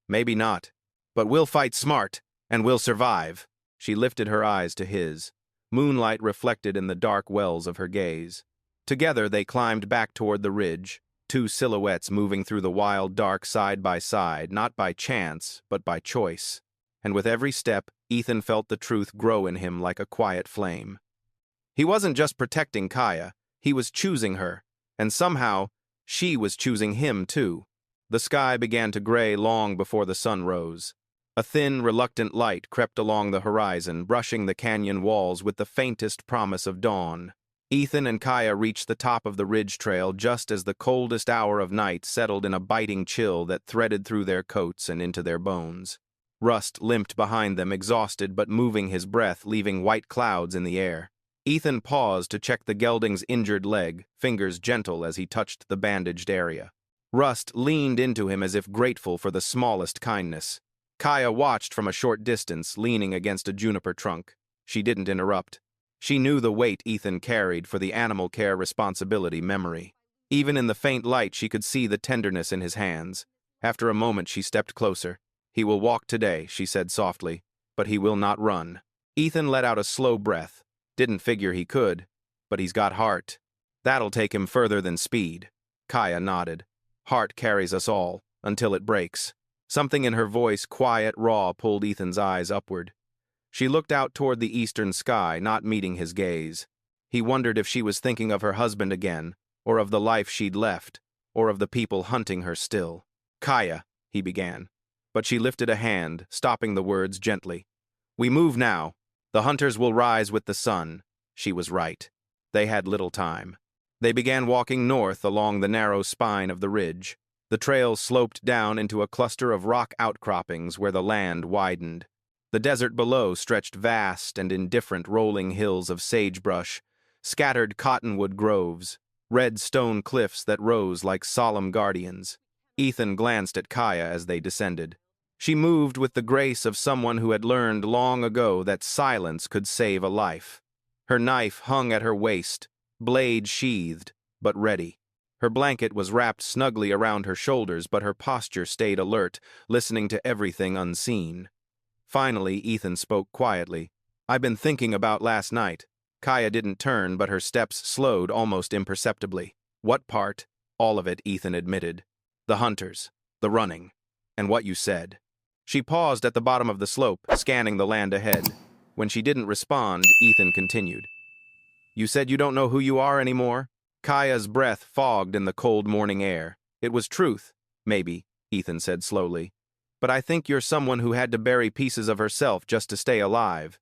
Maybe not. But we'll fight smart, and we'll survive. She lifted her eyes to his. Moonlight reflected in the dark wells of her gaze. Together they climbed back toward the ridge, two silhouettes moving through the wild dark side by side, not by chance, but by choice. And with every step, Ethan felt the truth grow in him like a quiet flame. He wasn't just protecting Kaya, he was choosing her, and somehow, she was choosing him too. The sky began to gray long before the sun rose. A thin, reluctant light crept along the horizon, brushing the canyon walls with the faintest promise of dawn. Ethan and Kaya reached the top of the ridge trail just as the coldest hour of night settled in a biting chill that threaded through their coats and into their bones. Rust limped behind them, exhausted but moving his breath, leaving white clouds in the air. Ethan paused to check the gelding's injured leg, fingers gentle as he touched the bandaged area. Rust leaned into him as if grateful for the smallest kindness. Kaya watched from a short distance, leaning against a juniper trunk. She didn't interrupt. She knew the weight Ethan carried for the animal care responsibility memory. Even in the faint light, she could see the tenderness in his hands. After a moment, she stepped closer. He will walk today, she said softly, but he will not run. Ethan let out a slow breath. Didn't figure he could, but he's got heart. That'll take him further than speed. Kaya nodded. Heart carries us all, until it breaks. Something in her voice, quiet, raw, pulled Ethan's eyes upward. She looked out toward the eastern sky, not meeting his gaze. He wondered if she was thinking of her husband again, or of the life she'd left, or of the people hunting her still. Kaya, he began. But she lifted a hand, stopping the words gently. We move now. The hunters will rise with the sun. She was right. They had little time. They began walking north along the narrow spine of the ridge. The trail sloped down into a cluster of rock outcroppings where the land widened. The desert below stretched vast and indifferent rolling hills of sagebrush, scattered cottonwood groves, red stone cliffs that rose like solemn guardians. Ethan glanced at Kaya as they descended. She moved with the grace of someone who had learned long ago that silence could save a life. Her knife hung at her waist, blade sheathed, but ready. Her blanket was wrapped snugly around her shoulders, but her posture stayed alert, listening to everything unseen. Finally, Ethan spoke quietly. I've been thinking about last night. Kaya didn't turn, but her steps slowed almost imperceptibly. What part? All of it, Ethan admitted. The hunters, the running, and what you said. She paused at the bottom of the slope, scanning the land ahead. When she didn't respond, Ethan continued. You said you don't know who you are anymore? Kaya's breath fogged in the cold morning air. It was truth, maybe, Ethan said slowly. But I think you're someone who had to bury pieces of herself just to stay alive.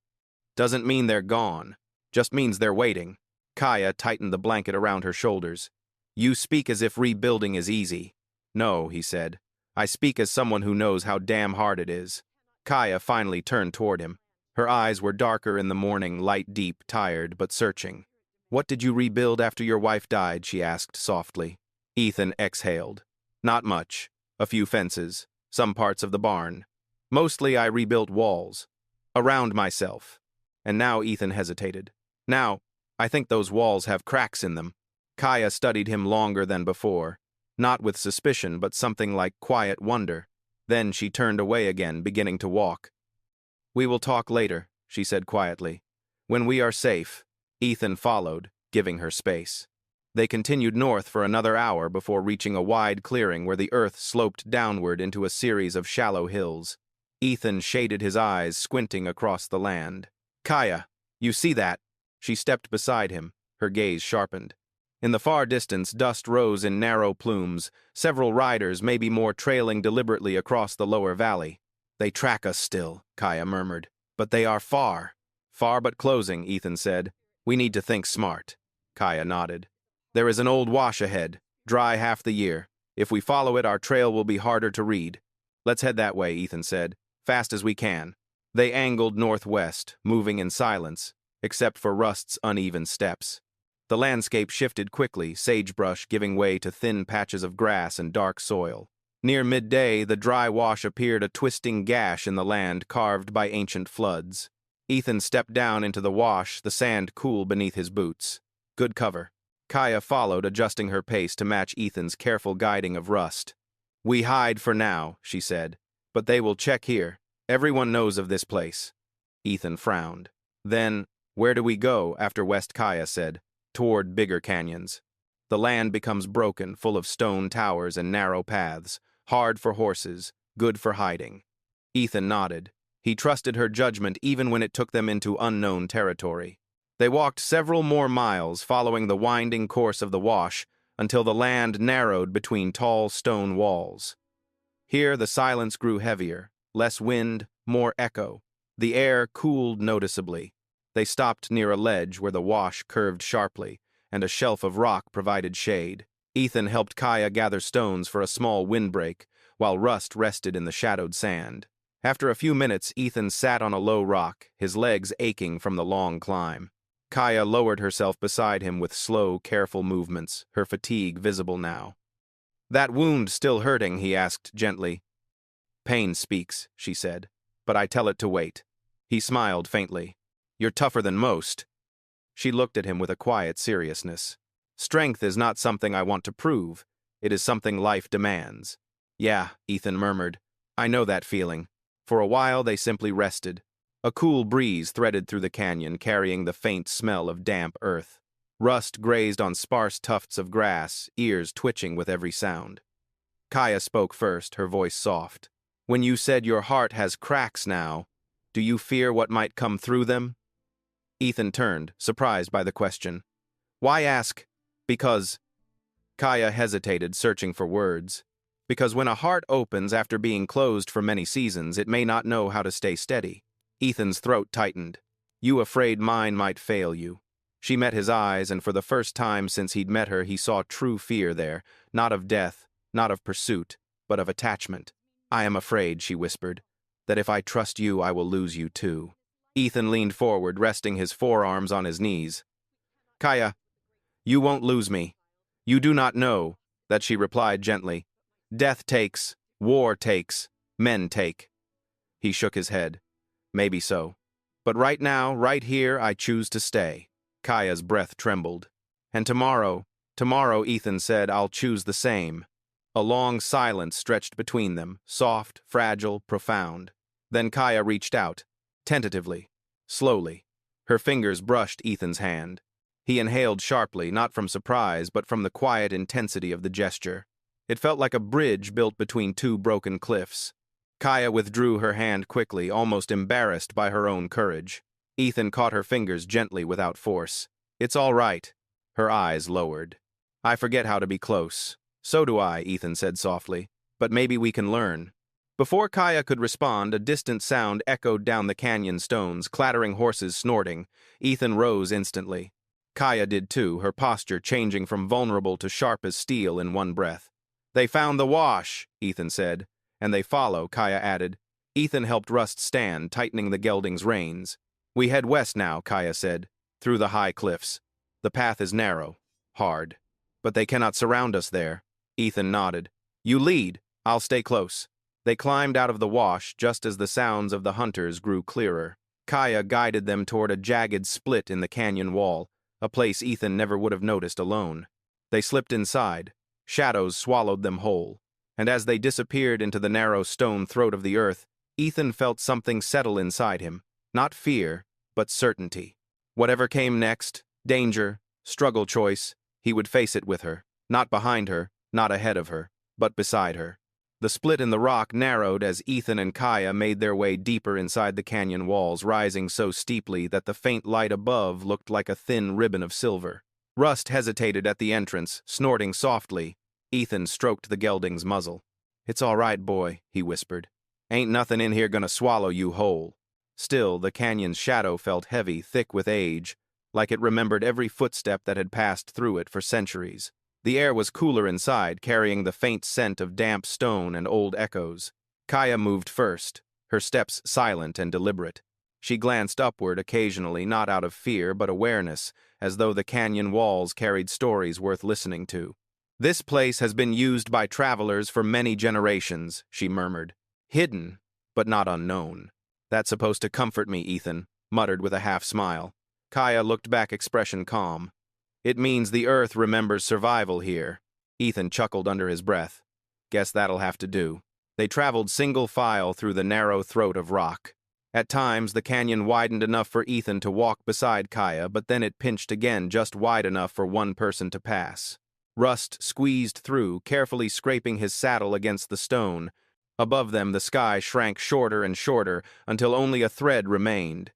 Doesn't mean they're gone. Just means they're waiting. Kaya tightened the blanket around her shoulders. You speak as if rebuilding is easy. No, he said. I speak as someone who knows how damn hard it is. Kaya finally turned toward him. Her eyes were darker in the morning, light deep, tired, but searching. What did you rebuild after your wife died? She asked softly. Ethan exhaled. Not much. A few fences. Some parts of the barn. Mostly I rebuilt walls. Around myself. And now Ethan hesitated. Now, I think those walls have cracks in them. Kaya studied him longer than before. Not with suspicion, but something like quiet wonder. Then she turned away again, beginning to walk. We will talk later, she said quietly. When we are safe. Ethan followed, giving her space. They continued north for another hour before reaching a wide clearing where the earth sloped downward into a series of shallow hills. Ethan shaded his eyes, squinting across the land. Kaya, you see that? She stepped beside him, her gaze sharpened. In the far distance, dust rose in narrow plumes, several riders, maybe more, trailing deliberately across the lower valley. They track us still, Kaya murmured. But they are far. Far but closing, Ethan said. We need to think smart. Kaya nodded. There is an old wash ahead, dry half the year. If we follow it, our trail will be harder to read. Let's head that way, Ethan said, fast as we can. They angled northwest, moving in silence, except for Rust's uneven steps. The landscape shifted quickly, sagebrush giving way to thin patches of grass and dark soil. Near midday, the dry wash appeared a twisting gash in the land carved by ancient floods. Ethan stepped down into the wash, the sand cool beneath his boots. Good cover. Kaya followed, adjusting her pace to match Ethan's careful guiding of Rust. We hide for now, she said, but they will check here. Everyone knows of this place. Ethan frowned. Then, where do we go? After West, Kaya said. Toward bigger canyons. The land becomes broken, full of stone towers and narrow paths, hard for horses, good for hiding. Ethan nodded. He trusted her judgment even when it took them into unknown territory. They walked several more miles, following the winding course of the wash, until the land narrowed between tall stone walls. Here the silence grew heavier, less wind, more echo. The air cooled noticeably. They stopped near a ledge where the wash curved sharply, and a shelf of rock provided shade. Ethan helped Kaya gather stones for a small windbreak, while Rust rested in the shadowed sand. After a few minutes, Ethan sat on a low rock, his legs aching from the long climb. Kaya lowered herself beside him with slow, careful movements, her fatigue visible now. That wound still hurting? He asked gently. Pain speaks, she said, but I tell it to wait. He smiled faintly. You're tougher than most. She looked at him with a quiet seriousness. Strength is not something I want to prove. It is something life demands. Yeah, Ethan murmured. I know that feeling. For a while they simply rested. A cool breeze threaded through the canyon, carrying the faint smell of damp earth. Rust grazed on sparse tufts of grass, ears twitching with every sound. Kaya spoke first, her voice soft. When you said your heart has cracks now, do you fear what might come through them? Ethan turned, surprised by the question. Why ask? Because... Kaya hesitated, searching for words. Because when a heart opens after being closed for many seasons, it may not know how to stay steady. Ethan's throat tightened. You afraid mine might fail you. She met his eyes, and for the first time since he'd met her, he saw true fear there, not of death, not of pursuit, but of attachment. I am afraid, she whispered, that if I trust you, I will lose you too. Ethan leaned forward, resting his forearms on his knees. Kaya, you won't lose me. You do not know, that she replied gently. Death takes, war takes, men take. He shook his head. Maybe so. But right now, right here, I choose to stay. Kaya's breath trembled. And tomorrow, Ethan said, I'll choose the same. A long silence stretched between them, soft, fragile, profound. Then Kaya reached out, tentatively, slowly. Her fingers brushed Ethan's hand. He inhaled sharply, not from surprise, but from the quiet intensity of the gesture. It felt like a bridge built between two broken cliffs. Kaya withdrew her hand quickly, almost embarrassed by her own courage. Ethan caught her fingers gently without force. It's all right. Her eyes lowered. I forget how to be close. So do I, Ethan said softly. But maybe we can learn. Before Kaya could respond, a distant sound echoed down the canyon stones, clattering horses snorting. Ethan rose instantly. Kaya did too, her posture changing from vulnerable to sharp as steel in one breath. They found the wash, Ethan said. And they follow, Kaya added. Ethan helped Rust stand, tightening the gelding's reins. We head west now, Kaya said, through the high cliffs. The path is narrow, hard. But they cannot surround us there. Ethan nodded. You lead. I'll stay close. They climbed out of the wash just as the sounds of the hunters grew clearer. Kaya guided them toward a jagged split in the canyon wall, a place Ethan never would have noticed alone. They slipped inside. Shadows swallowed them whole. And as they disappeared into the narrow stone throat of the earth, Ethan felt something settle inside him. Not fear, but certainty. Whatever came next, danger, struggle choice, he would face it with her. Not behind her, not ahead of her, but beside her. The split in the rock narrowed as Ethan and Kaya made their way deeper inside the canyon walls, rising so steeply that the faint light above looked like a thin ribbon of silver. Rust hesitated at the entrance, snorting softly. Ethan stroked the gelding's muzzle. It's all right, boy, he whispered. Ain't nothing in here gonna swallow you whole. Still, the canyon's shadow felt heavy, thick with age, like it remembered every footstep that had passed through it for centuries. The air was cooler inside, carrying the faint scent of damp stone and old echoes. Kaya moved first, her steps silent and deliberate. She glanced upward occasionally, not out of fear but awareness, as though the canyon walls carried stories worth listening to. This place has been used by travelers for many generations, she murmured. Hidden, but not unknown. That's supposed to comfort me, Ethan muttered with a half-smile. Kaya looked back, expression calm. It means the earth remembers survival here. Ethan chuckled under his breath. Guess that'll have to do. They traveled single file through the narrow throat of rock. At times, the canyon widened enough for Ethan to walk beside Kaya, but then it pinched again just wide enough for one person to pass. Rust squeezed through, carefully scraping his saddle against the stone. Above them, the sky shrank shorter and shorter until only a thread remained.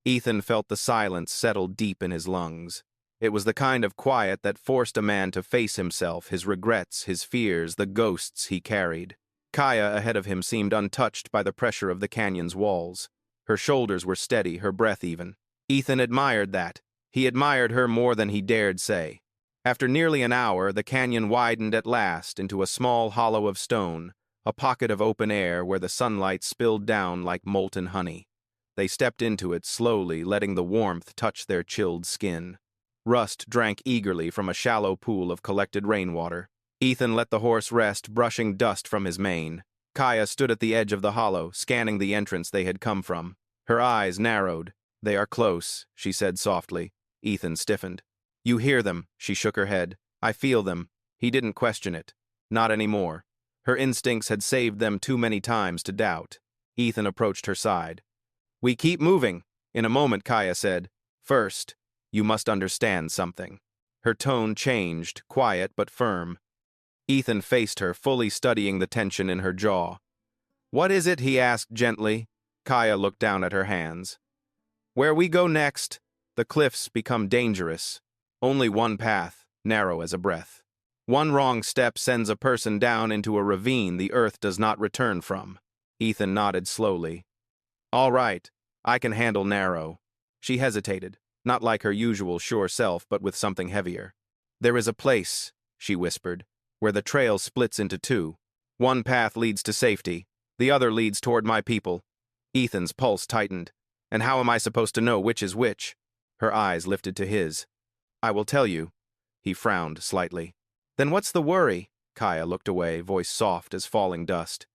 Ethan felt the silence settle deep in his lungs. It was the kind of quiet that forced a man to face himself, his regrets, his fears, the ghosts he carried. Kaya ahead of him seemed untouched by the pressure of the canyon's walls. Her shoulders were steady, her breath even. Ethan admired that. He admired her more than he dared say. After nearly an hour, the canyon widened at last into a small hollow of stone, a pocket of open air where the sunlight spilled down like molten honey. They stepped into it slowly, letting the warmth touch their chilled skin. Rust drank eagerly from a shallow pool of collected rainwater. Ethan let the horse rest, brushing dust from his mane. Kaya stood at the edge of the hollow, scanning the entrance they had come from. Her eyes narrowed. They are close, she said softly. Ethan stiffened. You hear them, she shook her head. I feel them. He didn't question it. Not anymore. Her instincts had saved them too many times to doubt. Ethan approached her side. We keep moving. In a moment, Kaya said. First, you must understand something. Her tone changed, quiet but firm. Ethan faced her, fully studying the tension in her jaw. What is it? He asked gently. Kaya looked down at her hands. Where we go next, the cliffs become dangerous. Only one path, narrow as a breath. One wrong step sends a person down into a ravine the earth does not return from. Ethan nodded slowly. All right, I can handle narrow. She hesitated, not like her usual sure self, but with something heavier. There is a place, she whispered, where the trail splits into two. One path leads to safety, the other leads toward my people. Ethan's pulse tightened. And how am I supposed to know which is which? Her eyes lifted to his. I will tell you. He frowned slightly. Then what's the worry? Kaya looked away, voice soft as falling dust.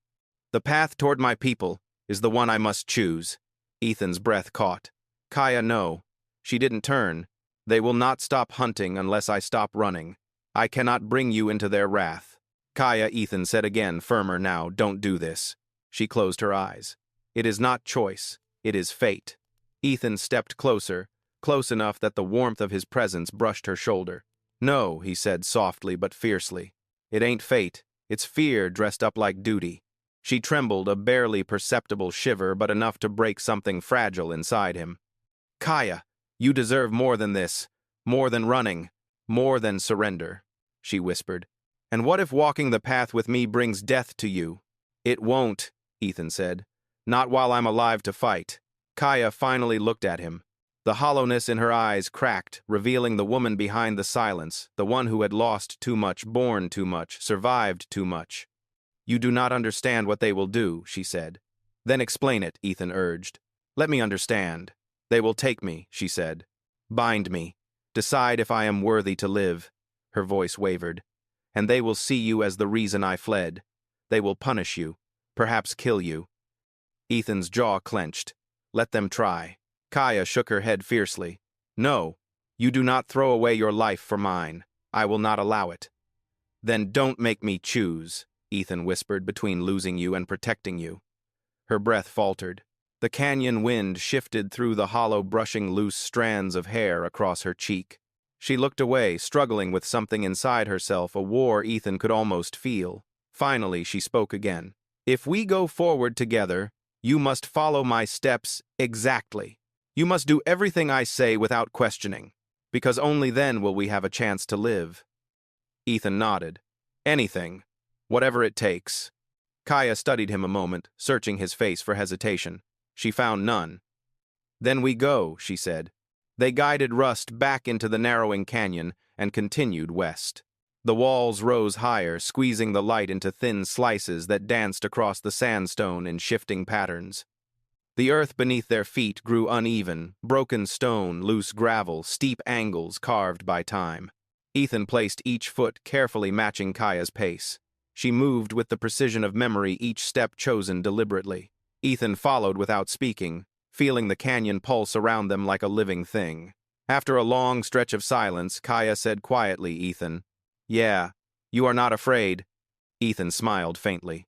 The path toward my people is the one I must choose. Ethan's breath caught. Kaya, no. She didn't turn. They will not stop hunting unless I stop running. I cannot bring you into their wrath. Kaya, Ethan said again, firmer now, don't do this. She closed her eyes. It is not choice. It is fate. Ethan stepped closer, close enough that the warmth of his presence brushed her shoulder. No, he said softly but fiercely. It ain't fate. It's fear dressed up like duty. She trembled, a barely perceptible shiver, but enough to break something fragile inside him. Kaya, you deserve more than this. More than running. More than surrender, she whispered. And what if walking the path with me brings death to you? It won't, Ethan said. Not while I'm alive to fight. Kaya finally looked at him. The hollowness in her eyes cracked, revealing the woman behind the silence, the one who had lost too much, borne too much, survived too much. "You do not understand what they will do," she said. "Then explain it," Ethan urged. "Let me understand." "They will take me," she said. "Bind me. Decide if I am worthy to live." Her voice wavered. "And they will see you as the reason I fled. They will punish you, perhaps kill you." Ethan's jaw clenched. "Let them try." Kaya shook her head fiercely. "No, you do not throw away your life for mine. I will not allow it." "Then don't make me choose," Ethan whispered, "between losing you and protecting you." Her breath faltered. The canyon wind shifted through the hollow, brushing loose strands of hair across her cheek. She looked away, struggling with something inside herself, a war Ethan could almost feel. Finally, she spoke again. "If we go forward together, you must follow my steps exactly. You must do everything I say without questioning, because only then will we have a chance to live." Ethan nodded. "Anything. Whatever it takes." Kaya studied him a moment, searching his face for hesitation. She found none. "Then we go," she said. They guided Rust back into the narrowing canyon and continued west. The walls rose higher, squeezing the light into thin slices that danced across the sandstone in shifting patterns. The earth beneath their feet grew uneven, broken stone, loose gravel, steep angles carved by time. Ethan placed each foot carefully matching Kaya's pace. She moved with the precision of memory, each step chosen deliberately. Ethan followed without speaking, feeling the canyon pulse around them like a living thing. After a long stretch of silence, Kaya said quietly, "Ethan, yeah, you are not afraid." Ethan smiled faintly.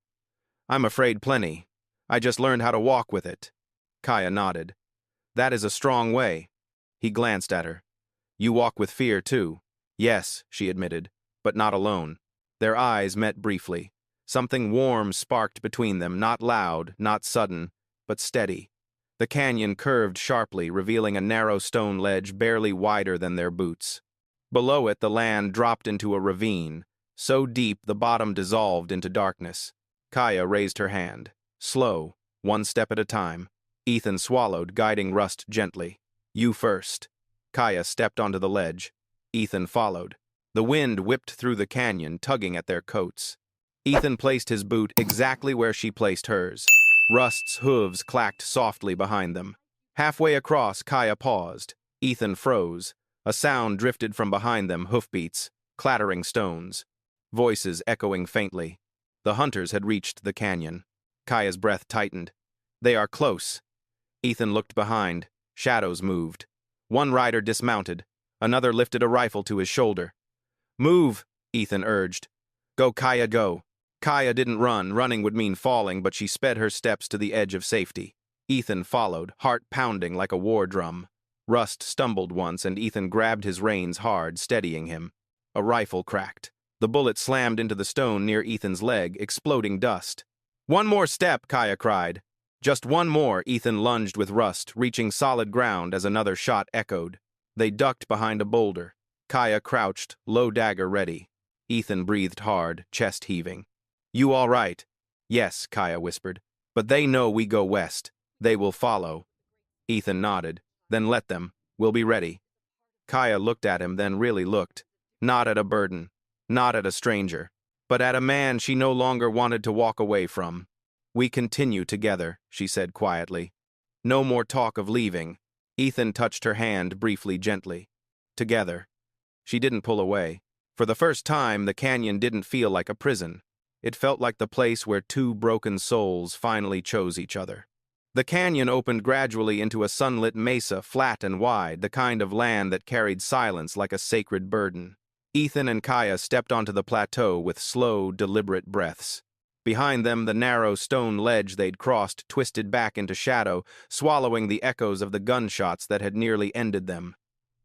"I'm afraid plenty. I just learned how to walk with it." Kaya nodded. "That is a strong way." He glanced at her. "You walk with fear, too." "Yes," she admitted, "but not alone." Their eyes met briefly. Something warm sparked between them, not loud, not sudden, but steady. The canyon curved sharply, revealing a narrow stone ledge barely wider than their boots. Below it, the land dropped into a ravine, so deep the bottom dissolved into darkness. Kaya raised her hand. Slow, one step at a time. Ethan swallowed, guiding Rust gently. "You first." Kaya stepped onto the ledge. Ethan followed. The wind whipped through the canyon, tugging at their coats. Ethan placed his boot exactly where she placed hers. Rust's hooves clacked softly behind them. Halfway across, Kaya paused. Ethan froze. A sound drifted from behind them, hoofbeats, clattering stones. Voices echoing faintly. The hunters had reached the canyon. Kaya's breath tightened. "They are close." Ethan looked behind. Shadows moved. One rider dismounted. Another lifted a rifle to his shoulder. "Move," Ethan urged. "Go, Kaya, go." Kaya didn't run. Running would mean falling, but she sped her steps to the edge of safety. Ethan followed, heart pounding like a war drum. Rust stumbled once, and Ethan grabbed his reins hard, steadying him. A rifle cracked. The bullet slammed into the stone near Ethan's leg, exploding dust. "One more step," Kaya cried. Just one more. Ethan lunged with Rust, reaching solid ground as another shot echoed. They ducked behind a boulder. Kaya crouched, low dagger ready. Ethan breathed hard, chest heaving. "You all right?" "Yes," Kaya whispered. "But they know we go west. They will follow." Ethan nodded. "Then let them. We'll be ready." Kaya looked at him, then really looked. Not at a burden. Not at a stranger. But at a man she no longer wanted to walk away from. "We continue together," she said quietly. "No more talk of leaving." Ethan touched her hand briefly, gently. "Together." She didn't pull away. For the first time, the canyon didn't feel like a prison. It felt like the place where two broken souls finally chose each other. The canyon opened gradually into a sunlit mesa, flat and wide, the kind of land that carried silence like a sacred burden. Ethan and Kaya stepped onto the plateau with slow, deliberate breaths. Behind them, the narrow stone ledge they'd crossed twisted back into shadow, swallowing the echoes of the gunshots that had nearly ended them.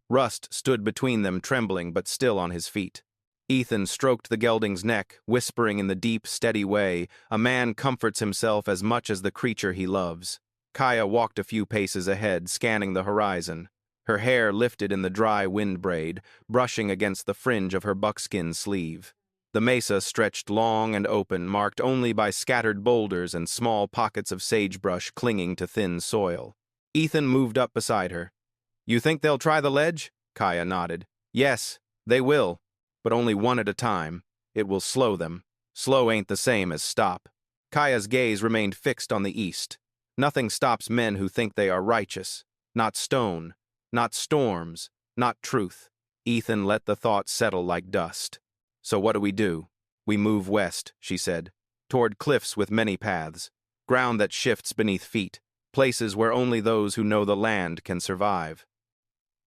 Rust stood between them, trembling but still on his feet. Ethan stroked the gelding's neck, whispering in the deep, steady way, a man comforts himself as much as the creature he loves. Kaya walked a few paces ahead, scanning the horizon. Her hair lifted in the dry wind braid, brushing against the fringe of her buckskin sleeve. The mesa stretched long and open, marked only by scattered boulders and small pockets of sagebrush clinging to thin soil. Ethan moved up beside her. You think they'll try the ledge? Kaya nodded. Yes, they will, but only one at a time. It will slow them. Slow ain't the same as stop. Kaya's gaze remained fixed on the east. Nothing stops men who think they are righteous. Not stone, not storms, not truth. Ethan let the thought settle like dust. So what do we do? We move west, she said, toward cliffs with many paths, ground that shifts beneath feet, places where only those who know the land can survive.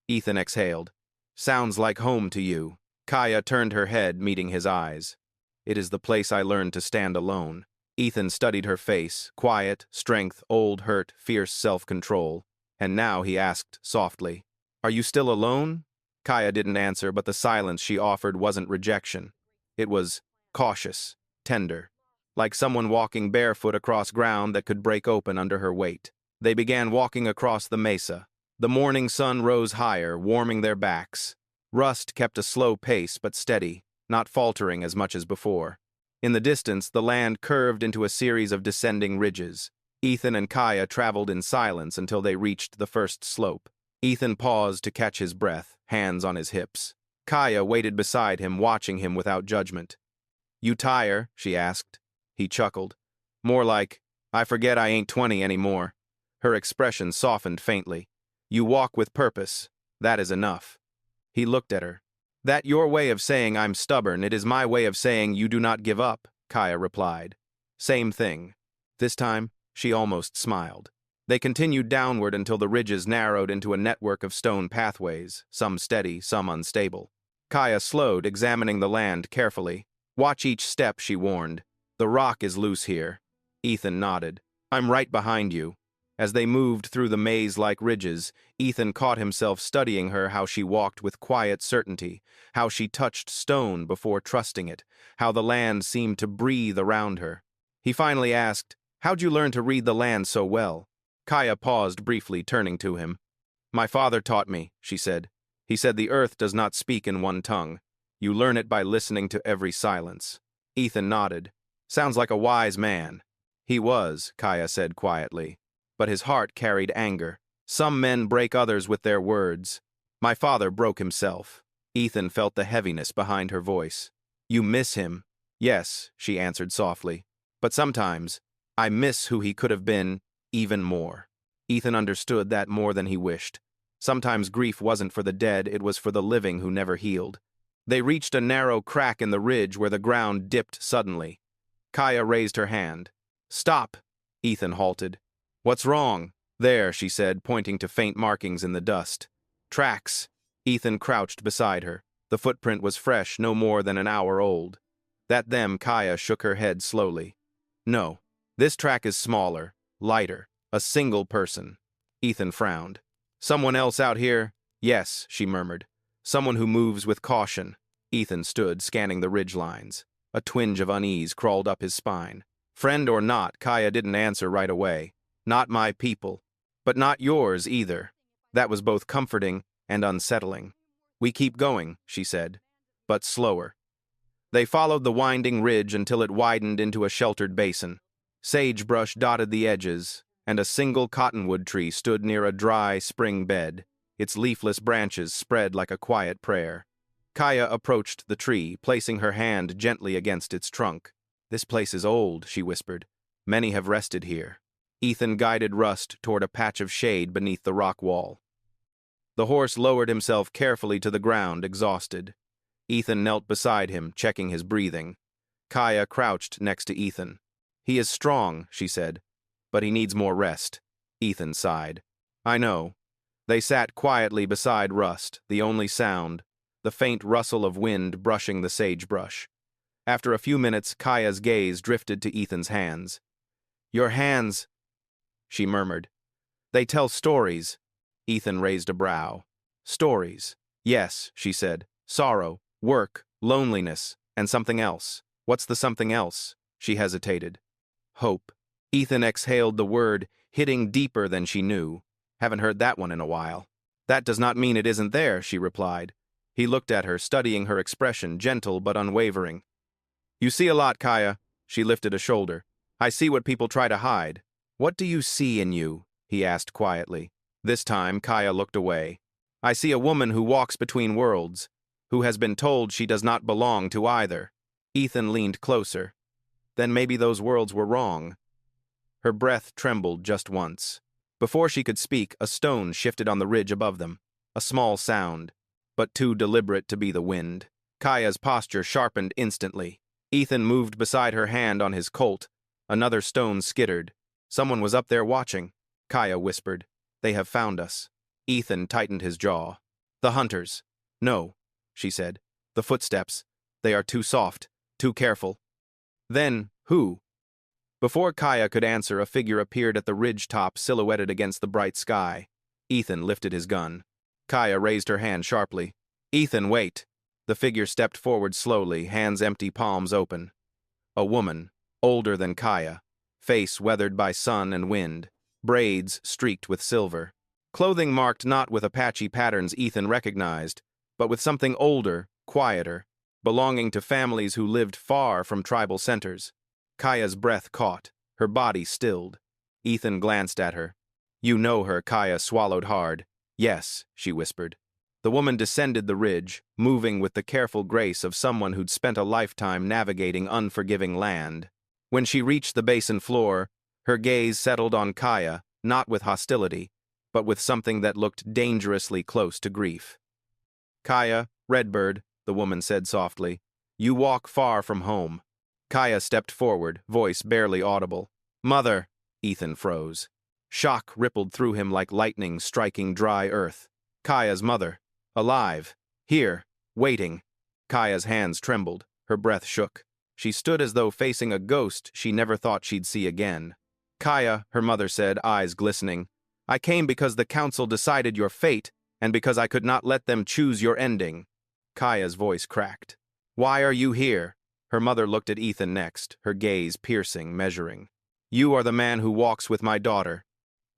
Ethan exhaled. Sounds like home to you. Kaya turned her head, meeting his eyes. It is the place I learned to stand alone. Ethan studied her face, quiet, strength, old hurt, fierce self-control. And now he asked softly, Are you still alone? Kaya didn't answer, but the silence she offered wasn't rejection. It was cautious, tender, like someone walking barefoot across ground that could break open under her weight. They began walking across the mesa. The morning sun rose higher, warming their backs. Rust kept a slow pace but steady, not faltering as much as before. In the distance, the land curved into a series of descending ridges. Ethan and Kaya traveled in silence until they reached the first slope. Ethan paused to catch his breath, hands on his hips. Kaya waited beside him, watching him without judgment. You tire? She asked. He chuckled. More like, I forget I ain't 20 anymore. Her expression softened faintly. You walk with purpose. That is enough. He looked at her. That your way of saying I'm stubborn, it is my way of saying you do not give up, Kaya replied. Same thing. This time, she almost smiled. They continued downward until the ridges narrowed into a network of stone pathways, some steady, some unstable. Kaya slowed, examining the land carefully. Watch each step, she warned. The rock is loose here. Ethan nodded. I'm right behind you. As they moved through the maze-like ridges, Ethan caught himself studying her, how she walked with quiet certainty, how she touched stone before trusting it, how the land seemed to breathe around her. He finally asked, How'd you learn to read the land so well? Kaya paused briefly, turning to him. My father taught me, she said. He said the earth does not speak in one tongue. You learn it by listening to every silence. Ethan nodded. Sounds like a wise man. He was, Kaya said quietly. But his heart carried anger. Some men break others with their words. My father broke himself. Ethan felt the heaviness behind her voice. You miss him? Yes, she answered softly. But sometimes, I miss who he could have been, even more. Ethan understood that more than he wished. Sometimes grief wasn't for the dead, it was for the living who never healed. They reached a narrow crack in the ridge where the ground dipped suddenly. Kaya raised her hand. Stop! Ethan halted. What's wrong? There, she said, pointing to faint markings in the dust. Tracks. Ethan crouched beside her. The footprint was fresh, no more than an hour old. At them, Kaya shook her head slowly. No. This track is smaller, lighter, a single person. Ethan frowned. Someone else out here? Yes, she murmured. Someone who moves with caution. Ethan stood, scanning the ridge lines. A twinge of unease crawled up his spine. Friend or not, Kaya didn't answer right away. Not my people. But not yours either. That was both comforting and unsettling. We keep going, she said, but slower. They followed the winding ridge until it widened into a sheltered basin. Sagebrush dotted the edges, and a single cottonwood tree stood near a dry spring bed. Its leafless branches spread like a quiet prayer. Kaya approached the tree, placing her hand gently against its trunk. This place is old, she whispered. Many have rested here. Ethan guided Rust toward a patch of shade beneath the rock wall. The horse lowered himself carefully to the ground, exhausted. Ethan knelt beside him, checking his breathing. Kaya crouched next to Ethan. He is strong, she said, but he needs more rest. Ethan sighed. I know. They sat quietly beside Rust, the only sound, the faint rustle of wind brushing the sagebrush. After a few minutes, Kaya's gaze drifted to Ethan's hands. Your hands, she murmured. They tell stories. Ethan raised a brow. Stories. Yes, she said. Sorrow, work, loneliness, and something else. What's the something else? She hesitated. Hope. Ethan exhaled the word, hitting deeper than she knew. Haven't heard that one in a while. That does not mean it isn't there, she replied. He looked at her, studying her expression, gentle but unwavering. You see a lot, Kaya. She lifted a shoulder. I see what people try to hide. What do you see in you? He asked quietly. This time, Kaya looked away. I see a woman who walks between worlds, who has been told she does not belong to either. Ethan leaned closer. Then maybe those worlds were wrong. Her breath trembled just once. Before she could speak, a stone shifted on the ridge above them. A small sound, but too deliberate to be the wind. Kaya's posture sharpened instantly. Ethan moved beside her, hand on his Colt. Another stone skittered. Someone was up there watching. Kaya whispered, "They have found us." Ethan tightened his jaw. "The hunters." "No," she said. "The footsteps. They are too soft, too careful." "Then, who?" Before Kaya could answer, a figure appeared at the ridge top, silhouetted against the bright sky. Ethan lifted his gun. Kaya raised her hand sharply. "Ethan, wait." The figure stepped forward slowly, hands empty, palms open. A woman, older than Kaya, face weathered by sun and wind, braids streaked with silver. Clothing marked not with Apache patterns Ethan recognized, but with something older, quieter, belonging to families who lived far from tribal centers. Kaya's breath caught, her body stilled. Ethan glanced at her. "You know her," Kaya swallowed hard. "Yes," she whispered. The woman descended the ridge, moving with the careful grace of someone who'd spent a lifetime navigating unforgiving land. When she reached the basin floor, her gaze settled on Kaya, not with hostility, but with something that looked dangerously close to grief. "Kaya Redbird," the woman said softly, "you walk far from home." Kaya stepped forward, voice barely audible. "Mother!" Ethan froze. Shock rippled through him like lightning striking dry earth. Kaya's mother. Alive. Here. Waiting. Kaya's hands trembled. Her breath shook. She stood as though facing a ghost she never thought she'd see again. "Kaya," her mother said, eyes glistening, "I came because the council decided your fate, and because I could not let them choose your ending." Kaya's voice cracked. "Why are you here?" Her mother looked at Ethan next, her gaze piercing, measuring. "You are the man who walks with my daughter."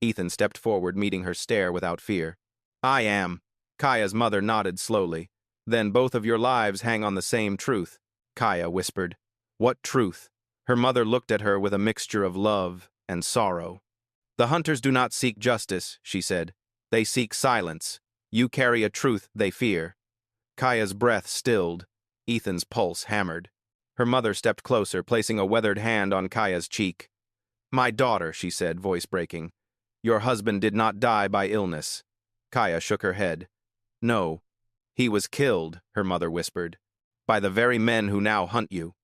Ethan stepped forward, meeting her stare without fear. "I am." Kaya's mother nodded slowly. "Then both of your lives hang on the same truth." Kaya whispered. "What truth?" Her mother looked at her with a mixture of love and sorrow. "The hunters do not seek justice," she said. "They seek silence. You carry a truth they fear." Kaya's breath stilled. Ethan's pulse hammered. Her mother stepped closer, placing a weathered hand on Kaya's cheek. "My daughter," she said, voice breaking. "Your husband did not die by illness." Kaya shook her head. "No. He was killed," her mother whispered, "by the very men who now hunt you."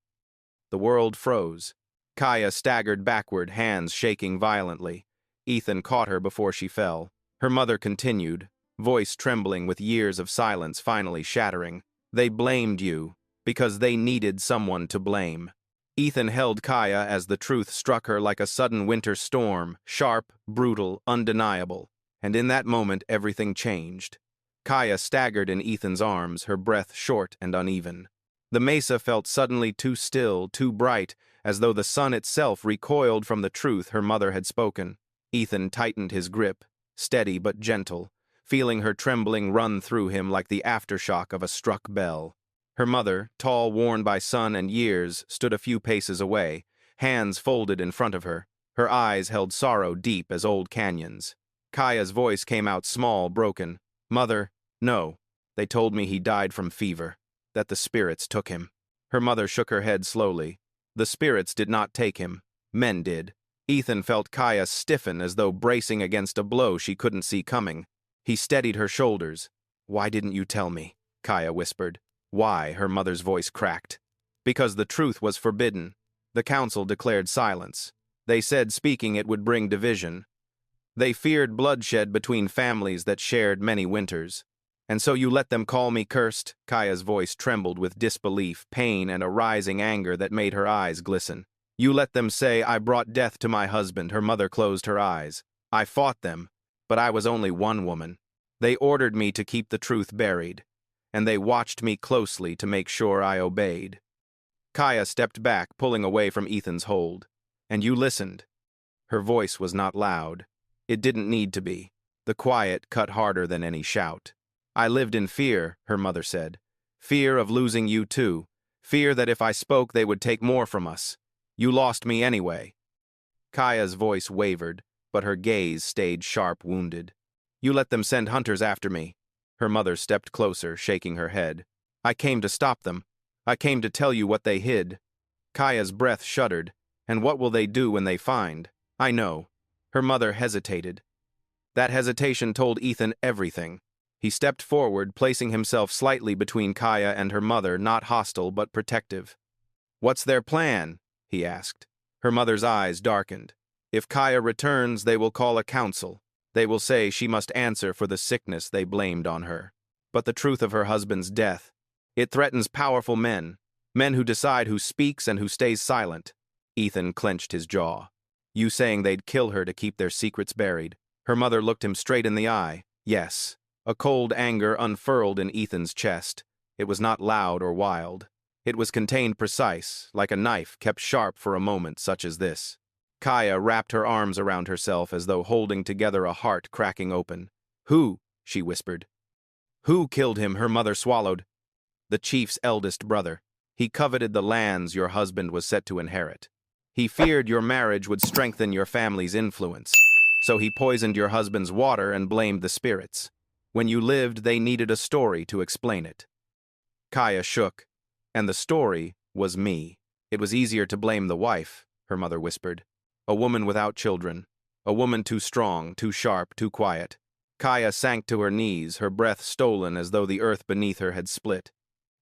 The world froze. Kaya staggered backward, hands shaking violently. Ethan caught her before she fell. Her mother continued, voice trembling with years of silence finally shattering. "They blamed you, because they needed someone to blame." Ethan held Kaya as the truth struck her like a sudden winter storm, sharp, brutal, undeniable. And in that moment, everything changed. Kaya staggered in Ethan's arms, her breath short and uneven. The mesa felt suddenly too still, too bright, as though the sun itself recoiled from the truth her mother had spoken. Ethan tightened his grip, steady but gentle, feeling her trembling run through him like the aftershock of a struck bell. Her mother, tall, worn by sun and years, stood a few paces away, hands folded in front of her. Her eyes held sorrow deep as old canyons. Kaya's voice came out small, broken. "Mother, no. They told me he died from fever, that the spirits took him." Her mother shook her head slowly. "The spirits did not take him. Men did." Ethan felt Kaya stiffen as though bracing against a blow she couldn't see coming. He steadied her shoulders. "Why didn't you tell me?" Kaya whispered. "Why?" Her mother's voice cracked. "Because the truth was forbidden. The council declared silence. They said speaking it would bring division. They feared bloodshed between families that shared many winters. And so you let them call me cursed?" Kaya's voice trembled with disbelief, pain, and a rising anger that made her eyes glisten. "You let them say I brought death to my husband." Her mother closed her eyes. "I fought them, but I was only one woman. They ordered me to keep the truth buried, and they watched me closely to make sure I obeyed." Kaya stepped back, pulling away from Ethan's hold. "And you listened." Her voice was not loud. It didn't need to be. The quiet cut harder than any shout. "I lived in fear," her mother said. "Fear of losing you too. Fear that if I spoke they would take more from us. You lost me anyway." Kaya's voice wavered, but her gaze stayed sharp, wounded. "You let them send hunters after me." Her mother stepped closer, shaking her head. I came to stop them. I came to tell you what they hid. Kaya's breath shuddered. And what will they do when they find? I know. Her mother hesitated. That hesitation told Ethan everything. He stepped forward, placing himself slightly between Kaya and her mother, not hostile but protective. What's their plan? He asked. Her mother's eyes darkened. If Kaya returns, they will call a council. They will say she must answer for the sickness they blamed on her. But the truth of her husband's death, it threatens powerful men, men who decide who speaks and who stays silent. Ethan clenched his jaw. You saying they'd kill her to keep their secrets buried? Her mother looked him straight in the eye. Yes. A cold anger unfurled in Ethan's chest. It was not loud or wild. It was contained precise, like a knife kept sharp for a moment such as this. Kaya wrapped her arms around herself as though holding together a heart cracking open. Who? She whispered. Who killed him? Her mother swallowed. The chief's eldest brother. He coveted the lands your husband was set to inherit. He feared your marriage would strengthen your family's influence. So he poisoned your husband's water and blamed the spirits. When you lived, they needed a story to explain it. Kaya shook. And the story was me. It was easier to blame the wife, her mother whispered. A woman without children. A woman too strong, too sharp, too quiet. Kaya sank to her knees, her breath stolen as though the earth beneath her had split.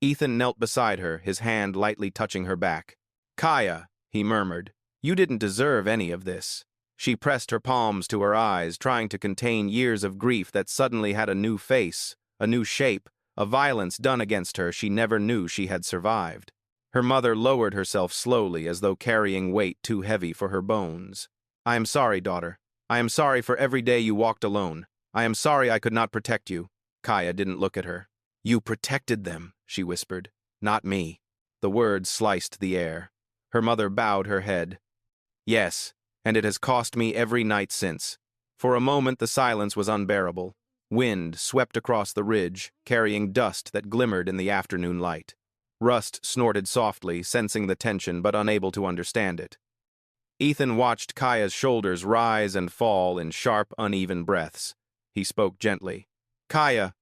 Ethan knelt beside her, his hand lightly touching her back. Kaya, he murmured, you didn't deserve any of this. She pressed her palms to her eyes, trying to contain years of grief that suddenly had a new face, a new shape, a violence done against her she never knew she had survived. Her mother lowered herself slowly as though carrying weight too heavy for her bones. I am sorry, daughter. I am sorry for every day you walked alone. I am sorry I could not protect you. Kaya didn't look at her. You protected them, she whispered. Not me. The words sliced the air. Her mother bowed her head. Yes, and it has cost me every night since. For a moment the silence was unbearable. Wind swept across the ridge, carrying dust that glimmered in the afternoon light. Rust snorted softly, sensing the tension but unable to understand it. Ethan watched Kaya's shoulders rise and fall in sharp, uneven breaths. He spoke gently. Kaya,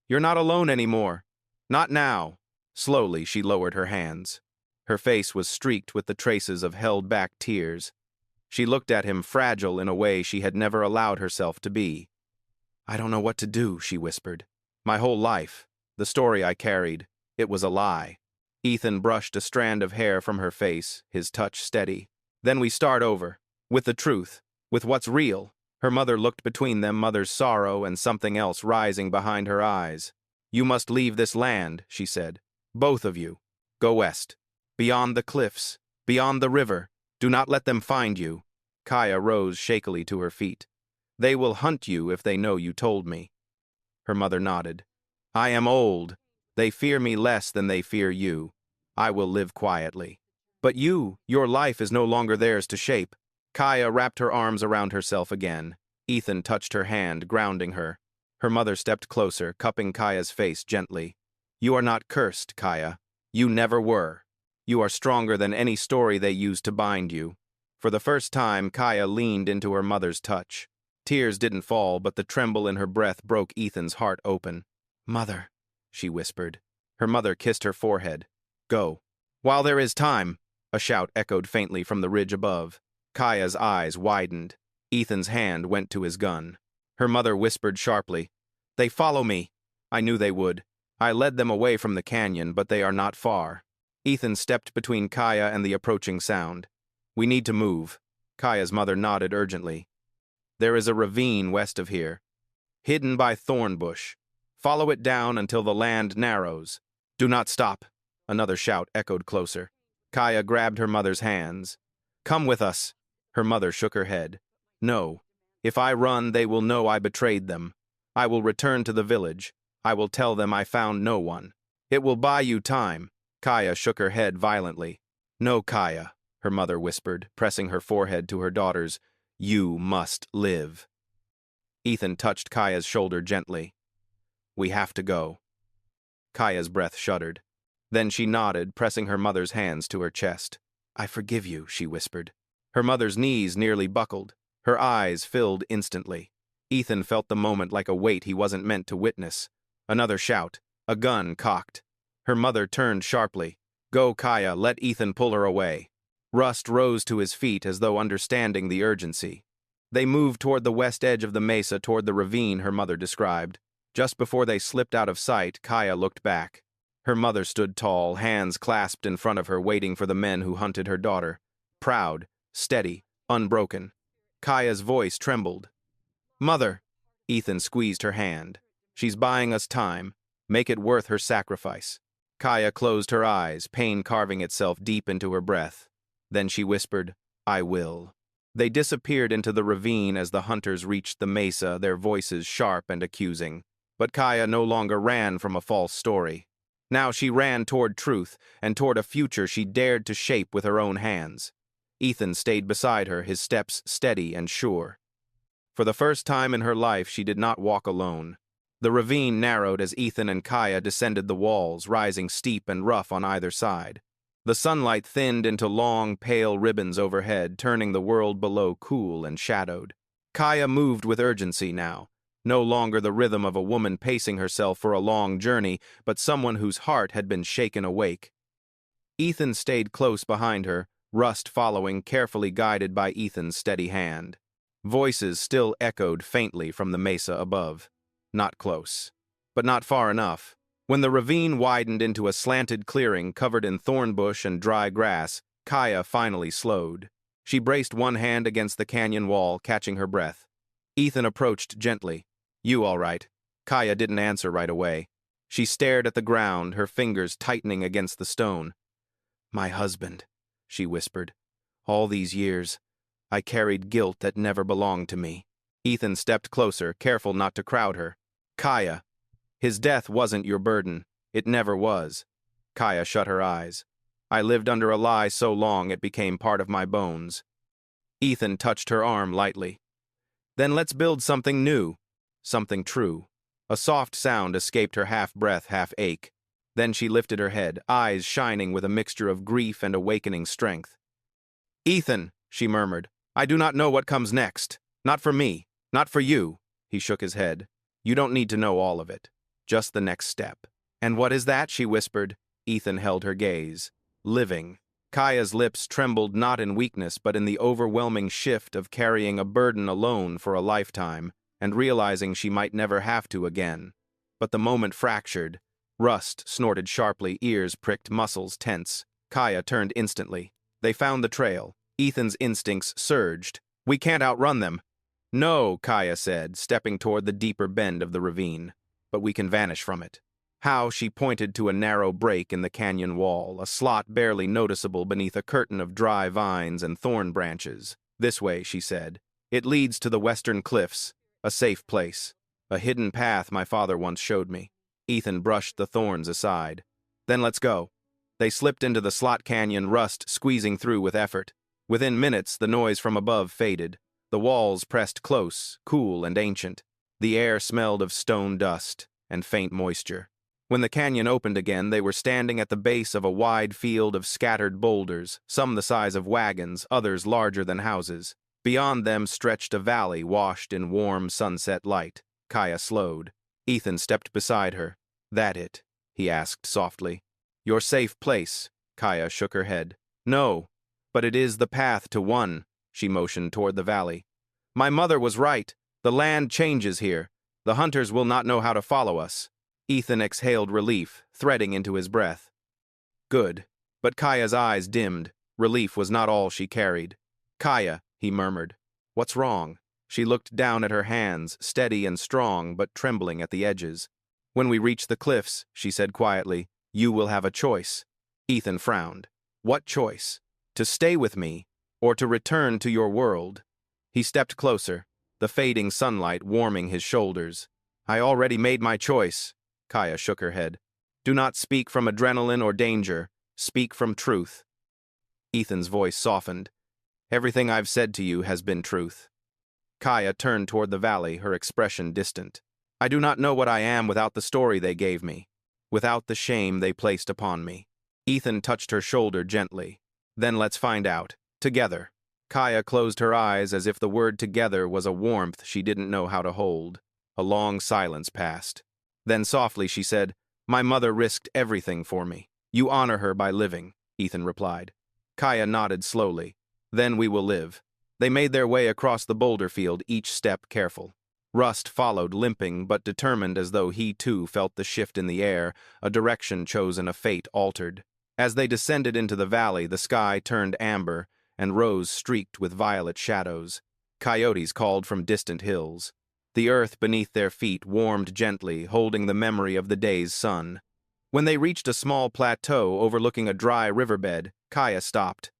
you're not alone anymore. Not now. Slowly she lowered her hands. Her face was streaked with the traces of held-back tears. She looked at him fragile in a way she had never allowed herself to be. I don't know what to do, she whispered. My whole life, the story I carried, it was a lie. Ethan brushed a strand of hair from her face, his touch steady. Then we start over, with the truth, with what's real. Her mother looked between them, mother's sorrow and something else rising behind her eyes. You must leave this land, she said. Both of you. Go west. Beyond the cliffs, beyond the river. Do not let them find you. Kaya rose shakily to her feet. They will hunt you if they know you told me. Her mother nodded. I am old. They fear me less than they fear you. I will live quietly. But you, your life is no longer theirs to shape. Kaya wrapped her arms around herself again. Ethan touched her hand, grounding her. Her mother stepped closer, cupping Kaya's face gently. You are not cursed, Kaya. You never were. You are stronger than any story they used to bind you. For the first time, Kaya leaned into her mother's touch. Tears didn't fall, but the tremble in her breath broke Ethan's heart open. Mother, she whispered. Her mother kissed her forehead. Go. While there is time, a shout echoed faintly from the ridge above. Kaya's eyes widened. Ethan's hand went to his gun. Her mother whispered sharply. They follow me. I knew they would. I led them away from the canyon, but they are not far. Ethan stepped between Kaya and the approaching sound. We need to move. Kaya's mother nodded urgently. There is a ravine west of here, hidden by thorn bush. Follow it down until the land narrows. Do not stop. Another shout echoed closer. Kaya grabbed her mother's hands. Come with us. Her mother shook her head. No. If I run, they will know I betrayed them. I will return to the village. I will tell them I found no one. It will buy you time. Kaya shook her head violently. No, Kaya, her mother whispered, pressing her forehead to her daughter's. You must live. Ethan touched Kaya's shoulder gently. We have to go. Kaya's breath shuddered. Then she nodded, pressing her mother's hands to her chest. I forgive you, she whispered. Her mother's knees nearly buckled. Her eyes filled instantly. Ethan felt the moment like a weight he wasn't meant to witness. Another shout. A gun cocked. Her mother turned sharply. Go, Kaya, let Ethan pull her away. Rust rose to his feet as though understanding the urgency. They moved toward the west edge of the mesa toward the ravine her mother described. Just before they slipped out of sight, Kaya looked back. Her mother stood tall, hands clasped in front of her, waiting for the men who hunted her daughter. Proud, steady, unbroken. Kaya's voice trembled. Mother! Ethan squeezed her hand. She's buying us time. Make it worth her sacrifice. Kaya closed her eyes, pain carving itself deep into her breath. Then she whispered, I will. They disappeared into the ravine as the hunters reached the mesa, their voices sharp and accusing. But Kaya no longer ran from a false story. Now she ran toward truth, and toward a future she dared to shape with her own hands. Ethan stayed beside her, his steps steady and sure. For the first time in her life, she did not walk alone. The ravine narrowed as Ethan and Kaya descended the walls, rising steep and rough on either side. The sunlight thinned into long, pale ribbons overhead, turning the world below cool and shadowed. Kaya moved with urgency now, no longer the rhythm of a woman pacing herself for a long journey, but someone whose heart had been shaken awake. Ethan stayed close behind her, Rust following, carefully guided by Ethan's steady hand. Voices still echoed faintly from the mesa above. Not close, but not far enough. When the ravine widened into a slanted clearing covered in thorn bush and dry grass, Kaya finally slowed. She braced one hand against the canyon wall, catching her breath. Ethan approached gently. You all right? Kaya didn't answer right away. She stared at the ground, her fingers tightening against the stone. My husband, she whispered. All these years, I carried guilt that never belonged to me. Ethan stepped closer, careful not to crowd her. Kaya, his death wasn't your burden. It never was. Kaya shut her eyes. I lived under a lie so long it became part of my bones. Ethan touched her arm lightly. Then let's build something new. Something true. A soft sound escaped her half-breath, half-ache. Then she lifted her head, eyes shining with a mixture of grief and awakening strength. Ethan, she murmured, I do not know what comes next. Not for me. Not for you. He shook his head. You don't need to know all of it. Just the next step. And what is that? She whispered. Ethan held her gaze. Living. Kaya's lips trembled not in weakness but in the overwhelming shift of carrying a burden alone for a lifetime, and realizing she might never have to again. But the moment fractured. Rust snorted sharply, ears pricked, muscles tense. Kaya turned instantly. They found the trail. Ethan's instincts surged. We can't outrun them. No, Kaya said, stepping toward the deeper bend of the ravine. But we can vanish from it. How? She pointed to a narrow break in the canyon wall, a slot barely noticeable beneath a curtain of dry vines and thorn branches. This way, she said. It leads to the western cliffs. A safe place. A hidden path my father once showed me. Ethan brushed the thorns aside. Then let's go. They slipped into the slot canyon, Rust squeezing through with effort. Within minutes, the noise from above faded. The walls pressed close, cool and ancient. The air smelled of stone dust and faint moisture. When the canyon opened again, they were standing at the base of a wide field of scattered boulders, some the size of wagons, others larger than houses. Beyond them stretched a valley washed in warm sunset light. Kaya slowed. Ethan stepped beside her. That it? He asked softly. Your safe place. Kaya shook her head. No, but it is the path to one. She motioned toward the valley. My mother was right. The land changes here. The hunters will not know how to follow us. Ethan exhaled relief, threading into his breath. Good. But Kaya's eyes dimmed. Relief was not all she carried. Kaya, he murmured. What's wrong? She looked down at her hands, steady and strong, but trembling at the edges. When we reach the cliffs, she said quietly, you will have a choice. Ethan frowned. What choice? To stay with me, or to return to your world? He stepped closer, the fading sunlight warming his shoulders. I already made my choice. Kaya shook her head. Do not speak from adrenaline or danger. Speak from truth. Ethan's voice softened. Everything I've said to you has been truth. Kaya turned toward the valley, her expression distant. I do not know what I am without the story they gave me, without the shame they placed upon me. Ethan touched her shoulder gently. Then let's find out. Together. Kaya closed her eyes as if the word together was a warmth she didn't know how to hold. A long silence passed. Then softly she said, "My mother risked everything for me. You honor her by living," Ethan replied. Kaya nodded slowly. "Then we will live." They made their way across the boulder field, each step careful. Rust followed, limping but determined, as though he too felt the shift in the air, a direction chosen, a fate altered. As they descended into the valley, the sky turned amber and rose streaked with violet shadows. Coyotes called from distant hills. The earth beneath their feet warmed gently, holding the memory of the day's sun. When they reached a small plateau overlooking a dry riverbed, Kaya stopped.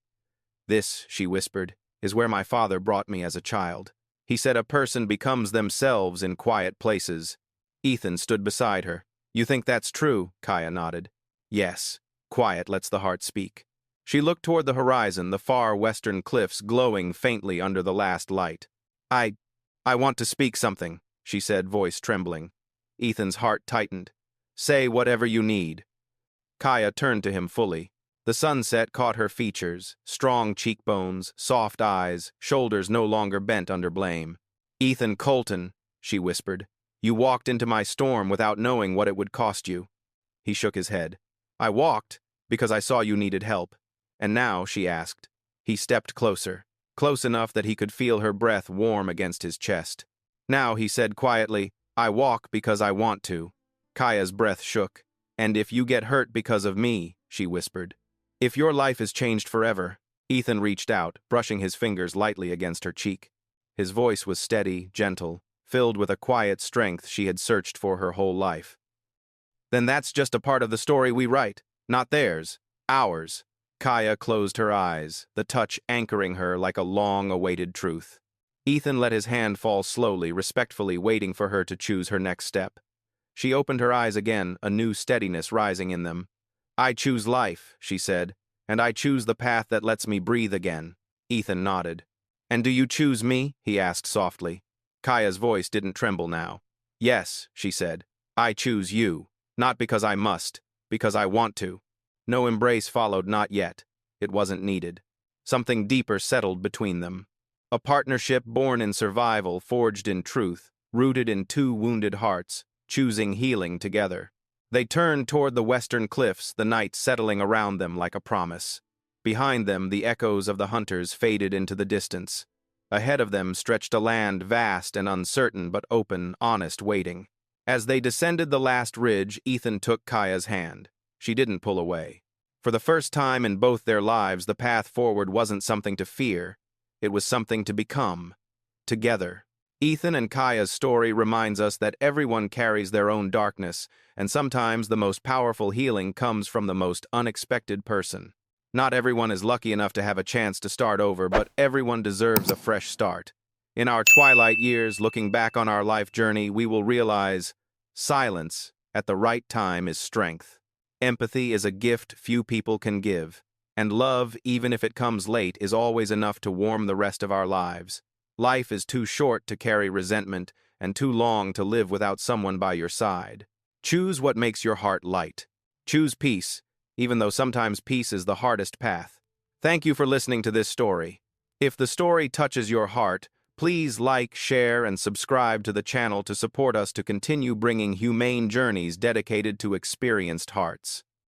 "This," she whispered, "is where my father brought me as a child. He said a person becomes themselves in quiet places." Ethan stood beside her. "You think that's true?" Kaya nodded. "Yes. Quiet lets the heart speak." She looked toward the horizon, the far western cliffs glowing faintly under the last light. I want to speak something," she said, voice trembling. Ethan's heart tightened. "Say whatever you need." Kaya turned to him fully. The sunset caught her features, strong cheekbones, soft eyes, shoulders no longer bent under blame. "Ethan Colton," she whispered, "you walked into my storm without knowing what it would cost you." He shook his head. "I walked because I saw you needed help." "And now?" she asked. He stepped closer, close enough that he could feel her breath warm against his chest. "Now," he said quietly, "I walk because I want to." Kaya's breath shook. "And if you get hurt because of me," she whispered. "If your life is changed forever." Ethan reached out, brushing his fingers lightly against her cheek. His voice was steady, gentle, filled with a quiet strength she had searched for her whole life. "Then that's just a part of the story we write. Not theirs. Ours." Kaya closed her eyes, the touch anchoring her like a long-awaited truth. Ethan let his hand fall slowly, respectfully waiting for her to choose her next step. She opened her eyes again, a new steadiness rising in them. "I choose life," she said, "and I choose the path that lets me breathe again." Ethan nodded. "And do you choose me?" he asked softly. Kaya's voice didn't tremble now. "Yes," she said, "I choose you. Not because I must, because I want to." No embrace followed, not yet. It wasn't needed. Something deeper settled between them. A partnership born in survival, forged in truth, rooted in two wounded hearts, choosing healing together. They turned toward the western cliffs, the night settling around them like a promise. Behind them, the echoes of the hunters faded into the distance. Ahead of them stretched a land vast and uncertain, but open, honest, waiting. As they descended the last ridge, Ethan took Kaya's hand. She didn't pull away. For the first time in both their lives, the path forward wasn't something to fear. It was something to become. Together. Ethan and Kaya's story reminds us that everyone carries their own darkness, and sometimes the most powerful healing comes from the most unexpected person. Not everyone is lucky enough to have a chance to start over, but everyone deserves a fresh start. In our twilight years, looking back on our life journey, we will realize silence at the right time is strength. Empathy is a gift few people can give, and love, even if it comes late, is always enough to warm the rest of our lives. Life is too short to carry resentment, and too long to live without someone by your side. Choose what makes your heart light. Choose peace, even though sometimes peace is the hardest path. Thank you for listening to this story. If the story touches your heart, please like, share, and subscribe to the channel to support us to continue bringing humane journeys dedicated to experienced hearts.